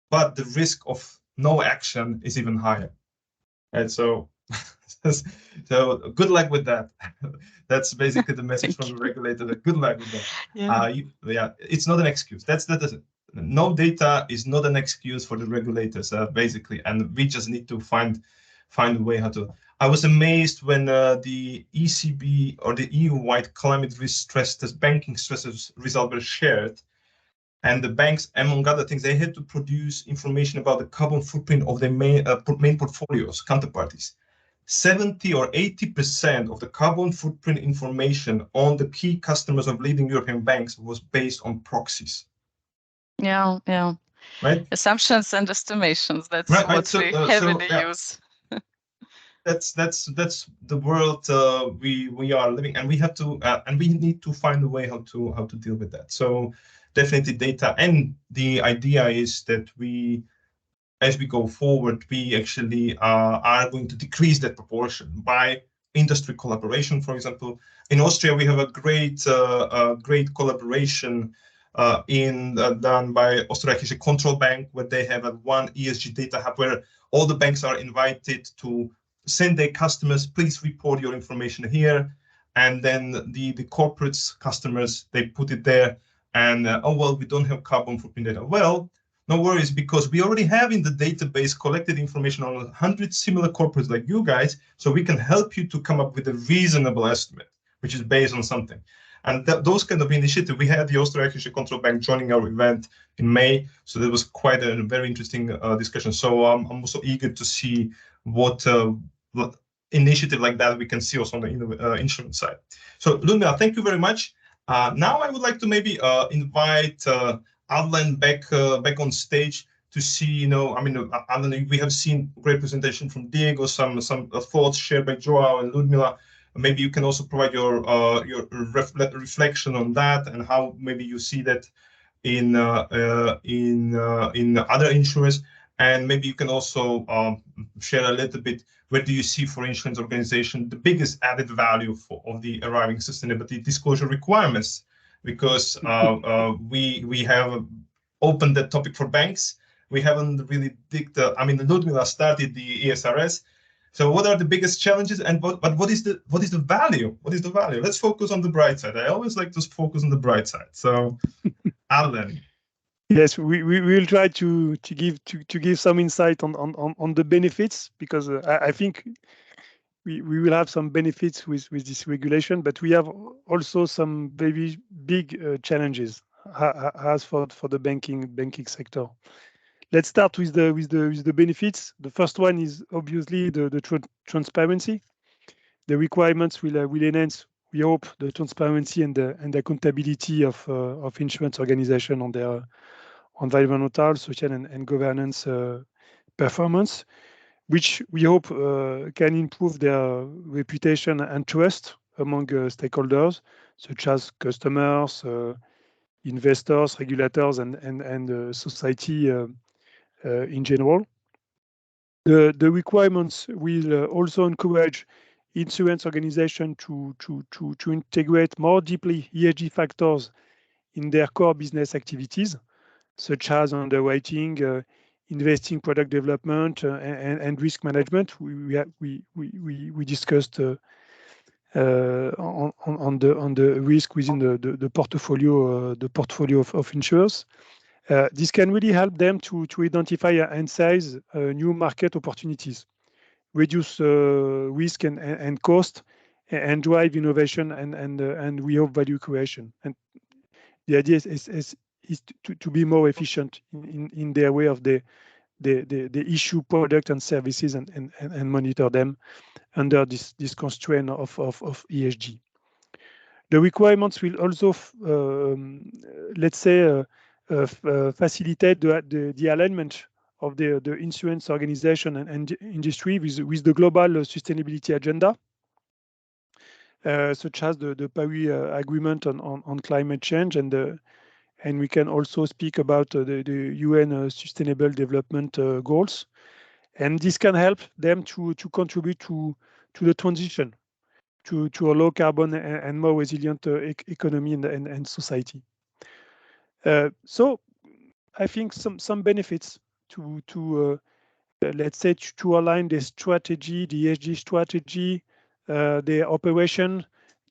But the risk of no action is even higher. And so, so good luck with that. That's basically the message from the regulator. That good luck with that. Yeah, it's not an excuse. No data is not an excuse for the regulators, basically, and we just need to find a way how to. I was amazed when the ECB or the EU-wide climate risk stress test, banking stress result were shared. And the banks, among other things, they had to produce information about the carbon footprint of their main portfolios, counterparties. 70 or 80% of the carbon footprint information on the key customers of leading European banks was based on proxies. Yeah. Right. Assumptions and estimations. That's right, what so, we heavily yeah. use. That's the world we are living, and we have to and we need to find a way how to deal with that. So definitely data, and the idea is that we as we go forward, we actually are going to decrease that proportion by industry collaboration. For example, in Austria, we have a great collaboration done by Österreichische Kontrollbank, where they have one ESG data hub where all the banks are invited to send their customers, please report your information here. And then the corporates customers, they put it there. And oh, well, we don't have carbon footprint data. Well, no worries, because we already have in the database collected information on 100 similar corporates like you guys, so we can help you to come up with a reasonable estimate, which is based on something. And those kind of initiatives, we had the Österreichische Kontrollbank joining our event in May, so that was quite a very interesting discussion. So I'm also eager to see what initiative like that we can see also on the insurance side. So Ludmila, thank you very much. Now I would like to maybe invite Alan back on stage to see, Alan, we have seen great presentation from Diego, some thoughts shared by Joao and Ludmila. Maybe you can also provide your reflection on that and how maybe you see that in other insurers, and maybe you can also share a little bit where do you see for insurance organization the biggest added value of the arriving sustainability disclosure requirements, because we have opened that topic for banks. We haven't really Ludmila started the ESRS. So what are the biggest challenges, and what is the value? What is the value? Let's focus on the bright side. I always like to focus on the bright side. So, Alan. Yes, we will try to give some insight on the benefits, because I think we will have some benefits with this regulation, but we have also some very big challenges as for the banking sector. Let's start with the benefits. The first one is obviously the transparency. The requirements will enhance, we hope, the transparency and the accountability of insurance organization on their environmental, social, and governance performance, which we hope can improve their reputation and trust among stakeholders, such as customers, investors, regulators, and society in general. The requirements will also encourage insurance organization to integrate more deeply ESG factors in their core business activities, such as underwriting, investing, product development, and risk management. We discussed on the risk within the portfolio of insurers. This can really help them to identify and size new market opportunities, reduce risk and cost, and drive innovation and we hope value creation. And the idea is to be more efficient in their way of the issue product and services and monitor them under this constraint of ESG. The requirements will also, let's say, facilitate the alignment of the insurance organization and industry with the global sustainability agenda, such as the Paris Agreement on climate change, and we can also speak about the UN Sustainable Development Goals. And this can help them to contribute to the transition to a low carbon and more resilient economy and society. So I think some benefits to let's say to align the strategy, the ESG strategy, the operation,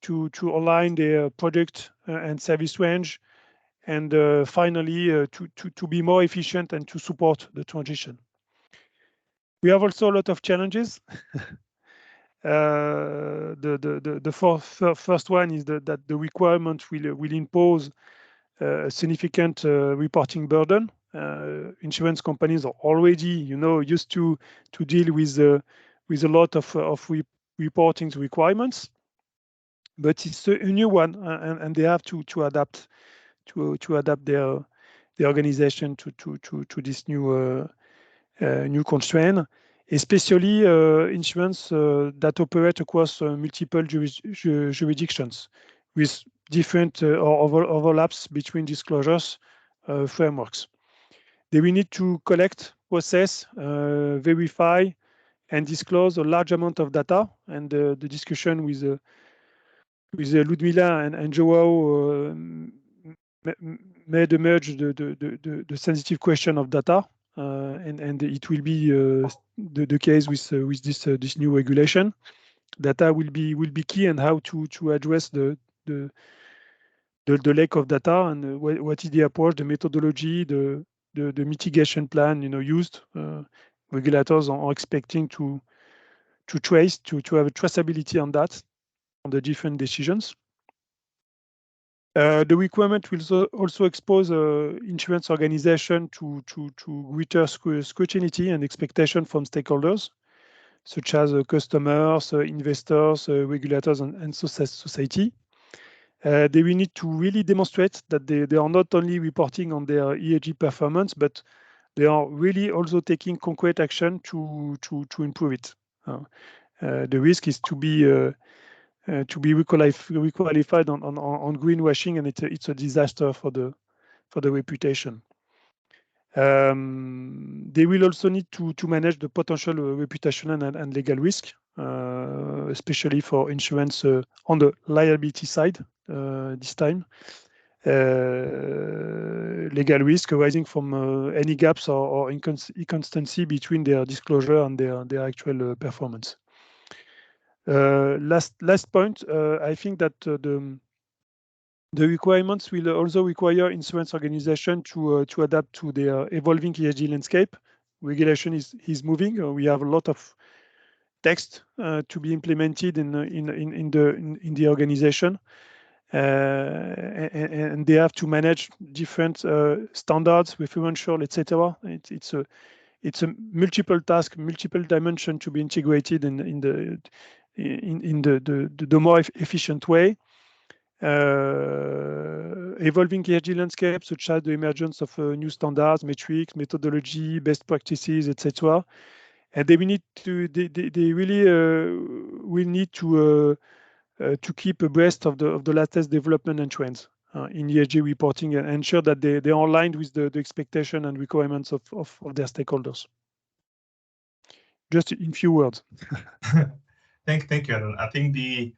to align the product and service range, and finally to be more efficient and to support the transition. We have also a lot of challenges. The first one is that the requirement will impose a significant reporting burden. Insurance companies are already, used to deal with a lot of reporting requirements, but it's a new one, and they have to adapt their organization to this new constraint, especially insurance that operate across multiple jurisdictions with different overlaps between disclosures frameworks. They will need to collect process, verify, and disclose a large amount of data. And the discussion with Ludmila and Joao made emerge the sensitive question of data, and it will be the case with this new regulation. Data will be key, and how to address the lack of data, and what is the approach, the methodology, the mitigation plan used. Regulators are expecting to trace, to have a traceability on that, on the different decisions. The requirement will also expose insurance organization to greater scrutiny and expectation from stakeholders, such as customers, investors, regulators, and society. They will need to really demonstrate that they are not only reporting on their ESG performance, but they are really also taking concrete action to improve it. The risk is to be requalified on greenwashing, and it's a disaster for the reputation. They will also need to manage the potential reputational and legal risk, especially for insurance on the liability side this time. Legal risk arising from any gaps or inconsistency between their disclosure and their actual performance. Last point, I think that the requirements will also require insurance organization to adapt to their evolving ESG landscape. Regulation is moving. We have a lot of text to be implemented in the organization, and they have to manage different standards, referential, etc. It's a multiple task, multiple dimension to be integrated in the more efficient way. Evolving ESG landscape, such as the emergence of new standards, metrics, methodology, best practices, etc. And they will need to. They really will need to keep abreast of the latest development and trends in ESG reporting, and ensure that they are aligned with the expectation and requirements of their stakeholders. Just in few words. Thank you, Aaron. I think the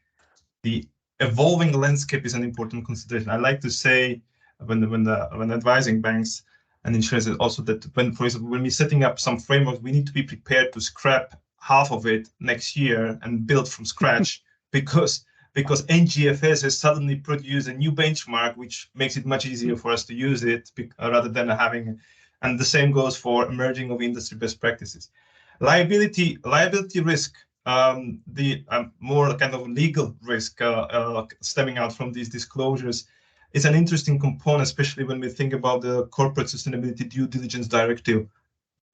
evolving landscape is an important consideration. I like to say when advising banks and insurance also that for example, when we're setting up some framework, we need to be prepared to scrap half of it next year and build from scratch because NGFS has suddenly produced a new benchmark, which makes it much easier for us to use it rather than having, and the same goes for emerging of industry best practices. Liability risk, the more kind of legal risk stemming out from these disclosures is an interesting component, especially when we think about the corporate sustainability due diligence directive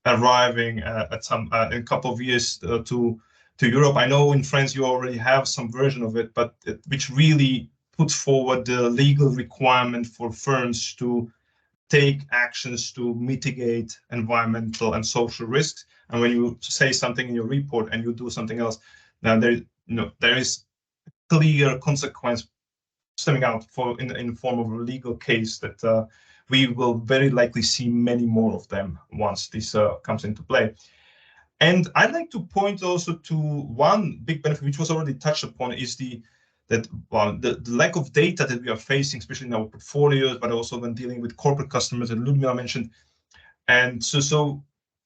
arriving at some in a couple of years to Europe. I know in France you already have some version of it, but which really puts forward the legal requirement for firms to take actions to mitigate environmental and social risks. And when you say something in your report and you do something else, now there is clear consequence stemming out in the form of a legal case that we will very likely see many more of them once this comes into play. And I'd like to point also to one big benefit, which was already touched upon, is the lack of data that we are facing, especially in our portfolios, but also when dealing with corporate customers, that Ludmila mentioned. And so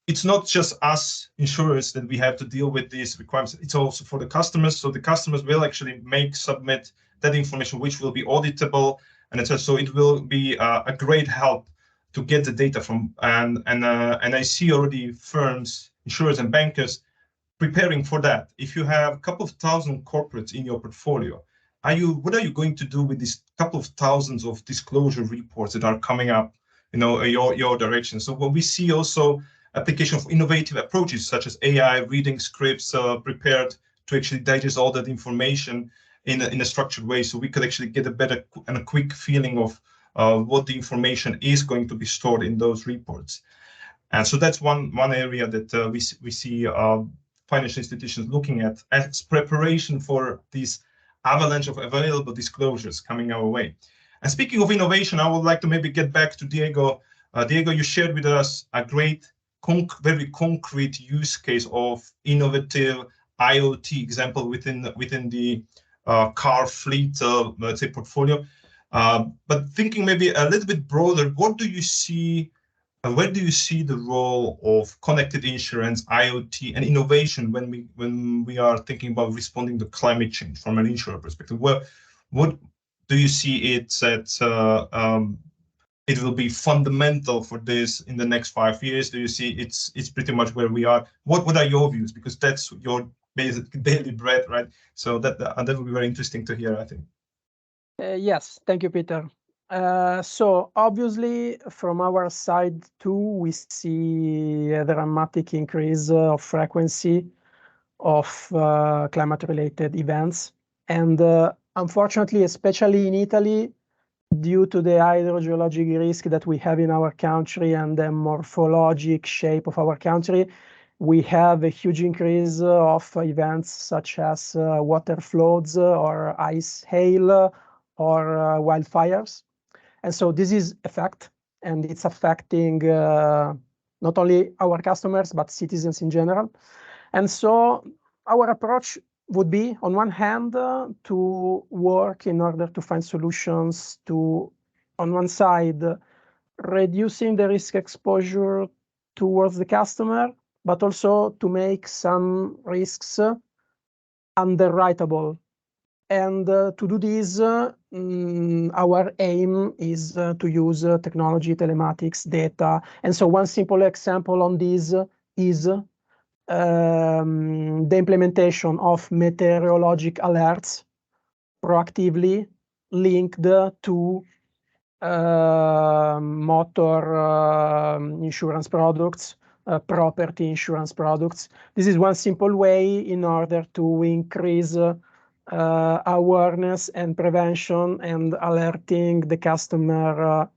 it's not just us insurers that we have to deal with these requirements. It's also for the customers. So the customers will actually submit that information, which will be auditable, and so it will be a great help to get the data from. And I see already firms, insurers, and bankers preparing for that. If you have a couple of thousand corporates in your portfolio, what are you going to do with these couple of thousands of disclosure reports that are coming up, your direction? So when we see also application of innovative approaches such as AI, reading scripts prepared to actually digest all that information in a structured way, so we could actually get a better and a quick feeling of what the information is going to be stored in those reports. And so that's one area that we see financial institutions looking at as preparation for this avalanche of available disclosures coming our way. And speaking of innovation, I would like to maybe get back to Diego. Diego, you shared with us a great very concrete use case of innovative IoT example within the car fleet, let's say, portfolio. But thinking maybe a little bit broader, what do you see? Where do you see the role of connected insurance, IoT, and innovation when we are thinking about responding to climate change from an insurer perspective? Well, what do you see it that it will be fundamental for this in the next 5 years? Do you see it's pretty much where we are? What are your views? Because that's your basic daily bread, right? So that will be very interesting to hear, I think. Yes, thank you, Peter. So obviously, from our side too, we see a dramatic increase of frequency of climate-related events. And unfortunately, especially in Italy, due to the hydrogeologic risk that we have in our country and the morphologic shape of our country, we have a huge increase of events such as water floods or ice hail or wildfires. And so this is a fact, and it's affecting not only our customers, but citizens in general. And so our approach would be, on one hand, to work in order to find solutions to, on one side, reducing the risk exposure towards the customer, but also to make some risks underwritable. And to do this, our aim is to use technology, telematics, data. And so one simple example on this is the implementation of meteorologic alerts proactively linked to motor insurance products, property insurance products. This is one simple way in order to increase awareness and prevention and alerting the customer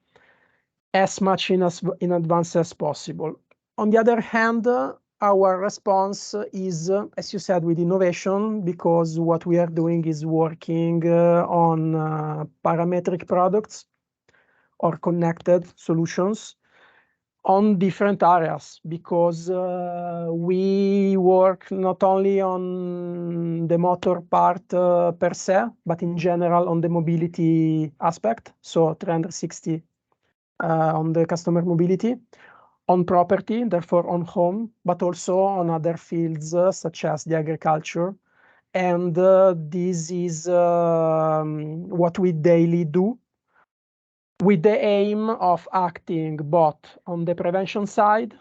as much in advance as possible. On the other hand, our response is, as you said, with innovation, because what we are doing is working on parametric products or connected solutions on different areas, because we work not only on the motor part per se, but in general on the mobility aspect, so 360 on the customer mobility, on property, therefore on home, but also on other fields such as the agriculture. And this is what we daily do, with the aim of acting both on the prevention side,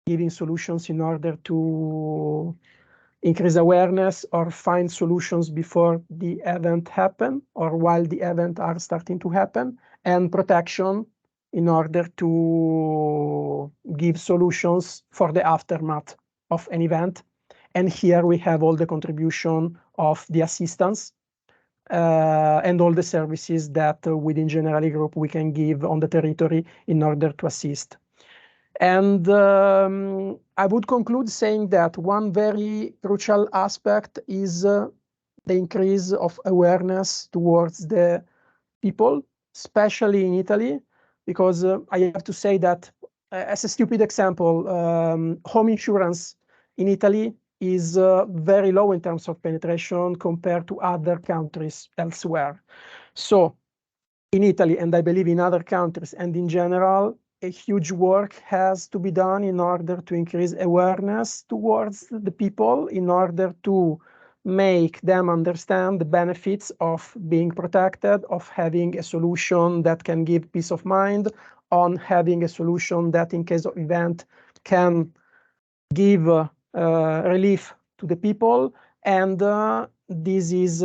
giving solutions in order to increase awareness or find solutions before the event happen or while the event are starting to happen, and protection in order to give solutions for the aftermath of an event. And here we have all the contribution of the assistance and all the services that within Generali Group we can give on the territory in order to assist. And I would conclude saying that one very crucial aspect is the increase of awareness towards the people, especially in Italy, because I have to say that, as a stupid example, home insurance in Italy is very low in terms of penetration compared to other countries elsewhere. So in Italy, and I believe in other countries and in general, a huge work has to be done in order to increase awareness towards the people, in order to make them understand the benefits of being protected, of having a solution that can give peace of mind, on having a solution that in case of event can give relief to the people. And this is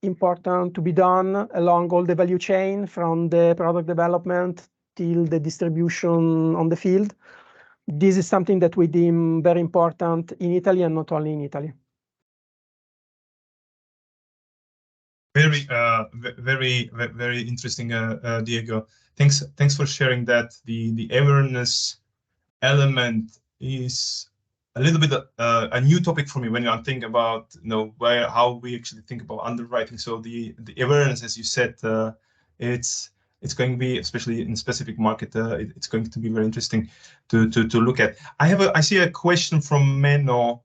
important to be done along all the value chain, from the product development till the distribution on the field. This is something that we deem very important in Italy, and not only in Italy. Very interesting, Diego. Thanks for sharing that. The awareness element is a little bit a new topic for me when I'm thinking about how we actually think about underwriting. So the awareness, as you said, it's it's going to be, especially in specific market, it's going to be very interesting to look at. I see a question from Menno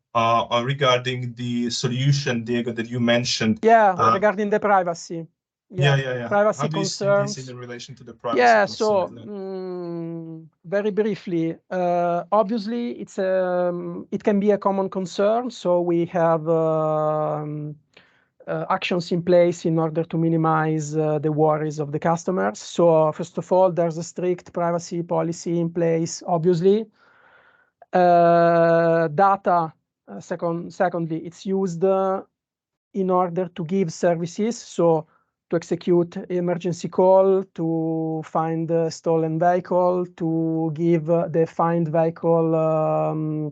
regarding the solution, Diego, that you mentioned. Yeah, regarding the privacy. Yeah. Privacy How do you see concerns. this in relation to the privacy Yeah, concern? so very briefly, obviously it can be a common concern. So we have actions in place in order to minimize the worries of the customers. So first of all, there's a strict privacy policy in place, obviously. Data, secondly, it's used in order to give services. So to execute emergency call, to find a stolen vehicle, to give the find vehicle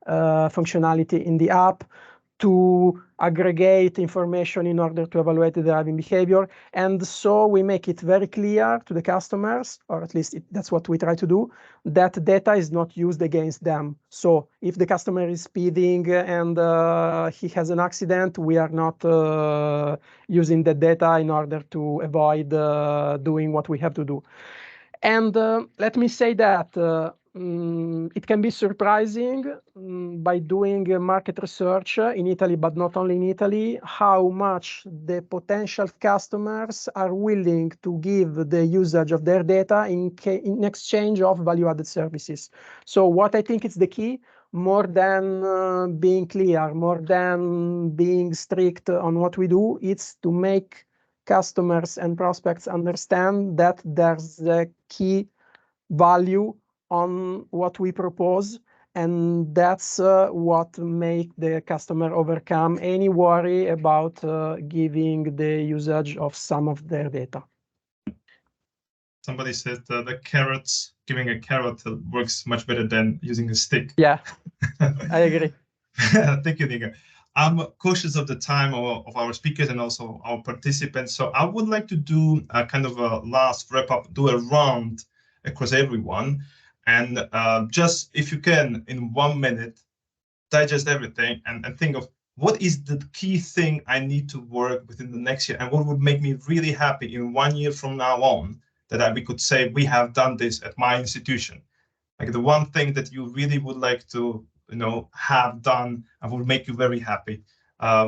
functionality in the app, to aggregate information in order to evaluate the driving behavior. And so we make it very clear to the customers, or at least that's what we try to do, that data is not used against them. So if the customer is speeding and he has an accident, we are not using the data in order to avoid doing what we have to do. And let me say that it can be surprising by doing market research in Italy, but not only in Italy, how much the potential customers are willing to give the usage of their data in exchange of value-added services. So what I think is the key, more than being clear, more than being strict on what we do, it's to make customers and prospects understand that there's a key value on what we propose, and that's what make the customer overcome any worry about giving the usage of some of their data. Somebody said giving a carrot works much better than using a stick. Yeah, I agree. Thank you, Diego. I'm cautious of the time of our speakers and also our participants. So I would like to do a kind of a last wrap up, do a round across everyone. And just if you can, in 1 minute, digest everything and think of what is the key thing I need to work within the next year and what would make me really happy in 1 year from now on that we could say we have done this at my institution. Like the one thing that you really would like to have done and will make you very happy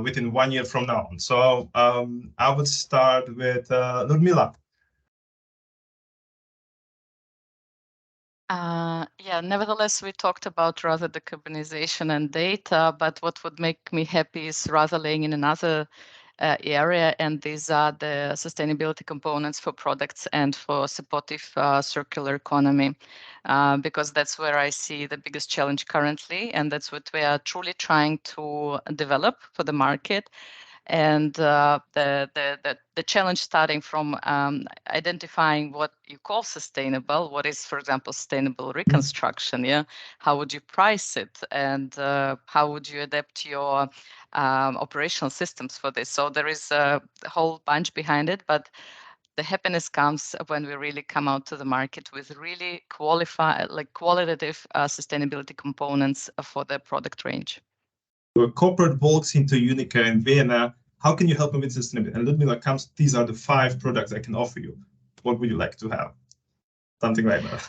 within 1 year from now on. So I would start with Ludmila. Yeah, nevertheless, we talked about rather decarbonization and data, but what would make me happy is rather laying in another area, and these are the sustainability components for products and for supportive circular economy, because that's where I see the biggest challenge currently, and that's what we are truly trying to develop for the market. And the challenge starting from identifying what you call sustainable, what is, for example, sustainable reconstruction, yeah? How would you price it, and how would you adapt your operational systems for this? So there is a whole bunch behind it, but the happiness comes when we really come out to the market with really qualitative sustainability components for the product range. A corporate walks into Unica in Vienna. How can you help me with sustainability? And Ludmila comes, these are the 5 products I can offer you. What would you like to have? Something like that.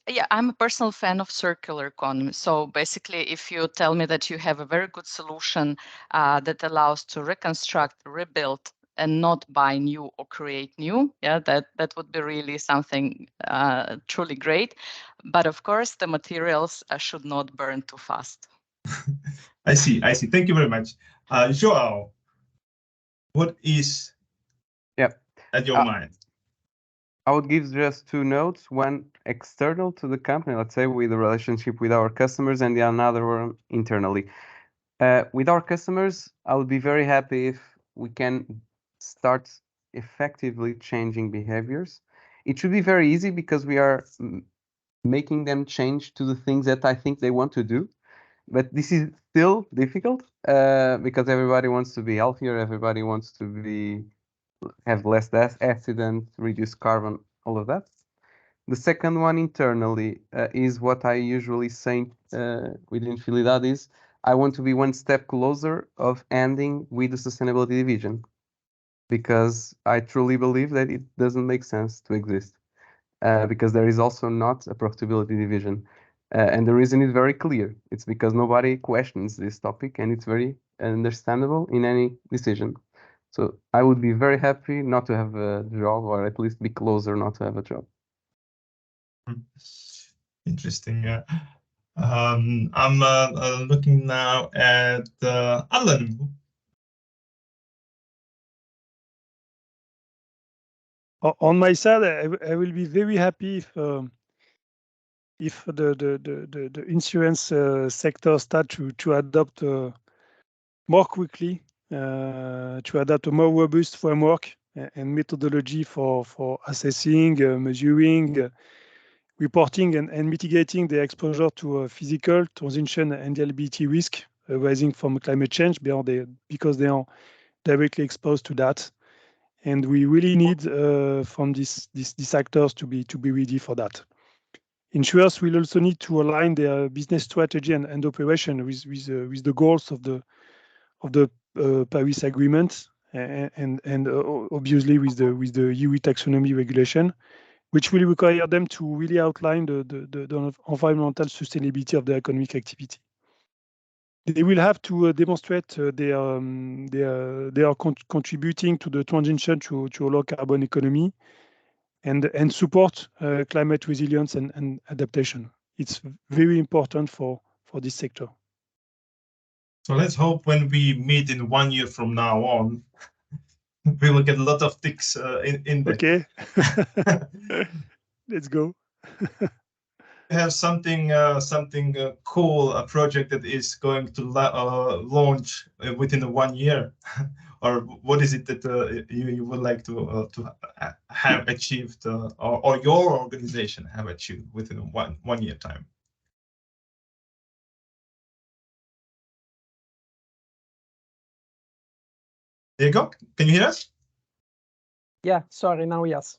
Yeah, I'm a personal fan of circular economy. So basically, if you tell me that you have a very good solution that allows to reconstruct, rebuild, and not buy new or create new, yeah, that would be really something truly great. But of course, the materials should not burn too fast. I see. Thank you very much. Joao, what is at your mind? I would give just 2 notes, one external to the company, let's say with the relationship with our customers, and the another one internally. With our customers, I would be very happy if we can start effectively changing behaviors. It should be very easy because we are making them change to the things that I think they want to do. But this is still difficult because everybody wants to be healthier, everybody wants to have less accidents, reduce carbon, all of that. The second one internally is what I usually say within Fidelidade is I want to be one step closer of ending with the sustainability division. because I truly believe that it doesn't make sense to exist. Because there is also not a profitability division. And the reason is very clear. It's because nobody questions this topic, and it's very understandable in any decision. So I would be very happy not to have a job, or at least be closer not to have a job. Interesting. Yeah. I'm looking now at Alan. On my side, I will be very happy if the insurance sector start to adopt more quickly, to adapt a more robust framework and methodology for assessing, measuring, reporting and mitigating the exposure to physical, transition and liability risk arising from climate change because they are directly exposed to that. And we really need from these actors to be ready for that. Insurers will also need to align their business strategy and operation with the goals of the Paris Agreement and obviously with the EU taxonomy regulation, which will require them to really outline the environmental sustainability of their economic activity. They will have to demonstrate they are contributing to the transition to a low carbon economy and support climate resilience and adaptation. It's very important for this sector. So let's hope when we meet in 1 year from now on, we will get a lot of ticks in there. Okay, let's go. Have something cool, a project that is going to launch within the 1 year, or what is it that you would like to have achieved, or your organization have achieved within one year time? Diego, can you hear us? Yeah, sorry, now yes.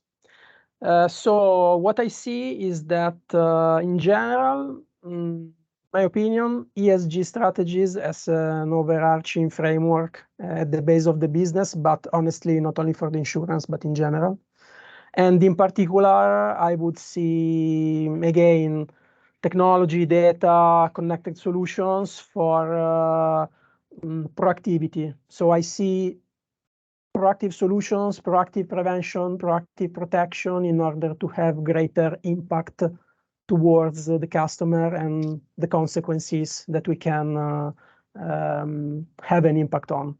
So what I see is that in general, my opinion, ESG strategies as an overarching framework at the base of the business, but honestly, not only for the insurance, but in general. And in particular, I would see, again, technology, data, connected solutions for proactivity. So I see proactive solutions, proactive prevention, proactive protection in order to have greater impact towards the customer and the consequences that we can have an impact on.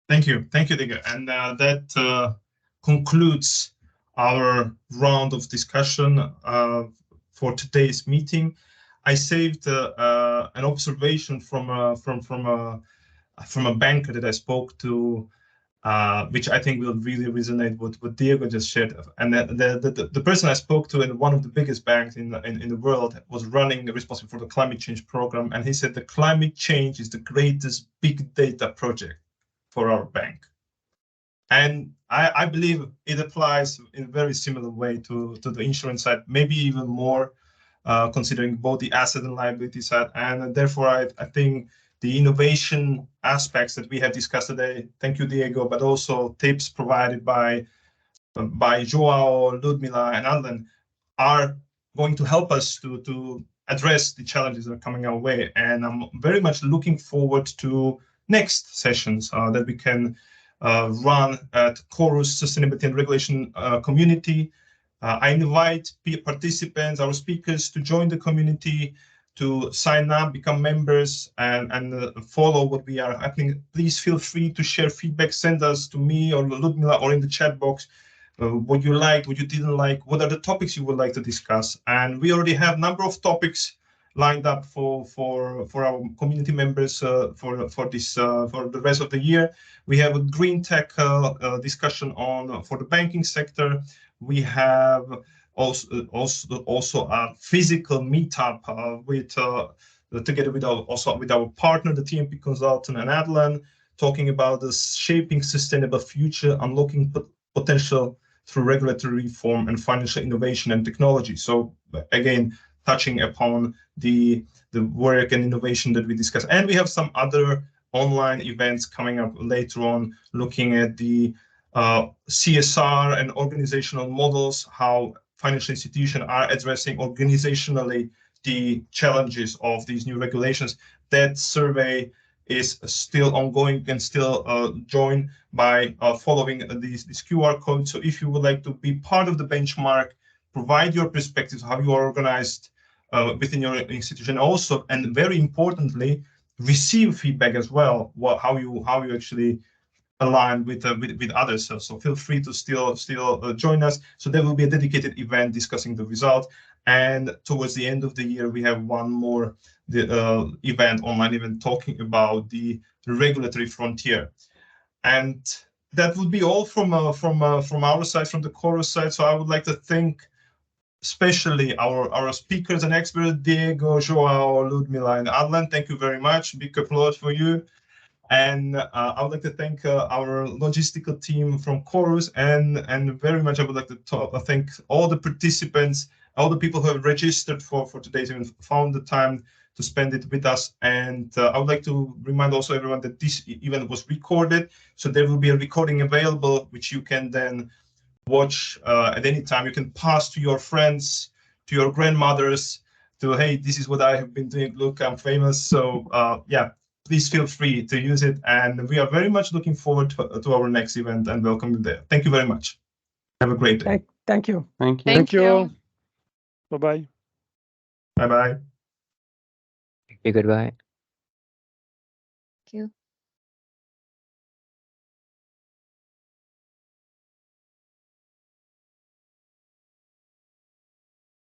Thank you, Diego. And that concludes our round of discussion for today's meeting. I saved an observation from a banker that I spoke to, which I think will really resonate with what Diego just shared. And the person I spoke to in one of the biggest banks in the world was responsible for the climate change program. And he said the climate change is the greatest big data project for our bank. And I believe it applies in a very similar way to the insurance side, maybe even more, considering both the asset and liability side. And therefore, I think the innovation aspects that we have discussed today, thank you, Diego, but also tips provided by Joao, Ludmila, and Alan are going to help us to address the challenges that are coming our way. And I'm very much looking forward to next sessions that we can run at Chorus Sustainability and Regulation community. I invite participants, our speakers, to join the community, to sign up, become members, and follow what we are happening. Please feel free to share feedback, send us to me or Ludmila or in the chat box what you liked, what you didn't like, what are the topics you would like to discuss. And we already have a number of topics lined up for our community members for the rest of the year. We have a green tech discussion for the banking sector. We have also a physical meetup together with our partner, the TMP Consultant and Adlan, talking about the shaping sustainable future, unlocking potential through regulatory reform and financial innovation and technology. So again, touching upon the work and innovation that we discussed. And we have some other online events coming up later on, looking at the CSR and organizational models, how financial institutions are addressing organizationally the challenges of these new regulations. That survey is still ongoing. You can still join by following this QR code. So if you would like to be part of the benchmark, provide your perspectives, how you are organized within your institution also, and very importantly, receive feedback as well, how you actually align with others. So feel free to still join us. So there will be a dedicated event discussing the result. And towards the end of the year, we have one more online event talking about the regulatory frontier. And that would be all from our side, from the Chorus side. So I would like to thank especially our speakers and experts, Diego, Joao, Ludmila, and Adlan. Thank you very much. Big applause for you. And I would like to thank our logistical team from Chorus, and very much I would like to thank all the participants, all the people who have registered for today's event, found the time to spend it with us. And I would like to remind also everyone that this event was recorded, so there will be a recording available, which you can then watch at any time. You can pass to your friends, to your grandmothers, to, hey, this is what I have been doing. Look, I'm famous. So yeah, please feel free to use it. And we are very much looking forward to our next event and welcome you there. Thank you very much. Have a great day. Thank you. Thank you. Bye-bye. Bye-bye. Goodbye.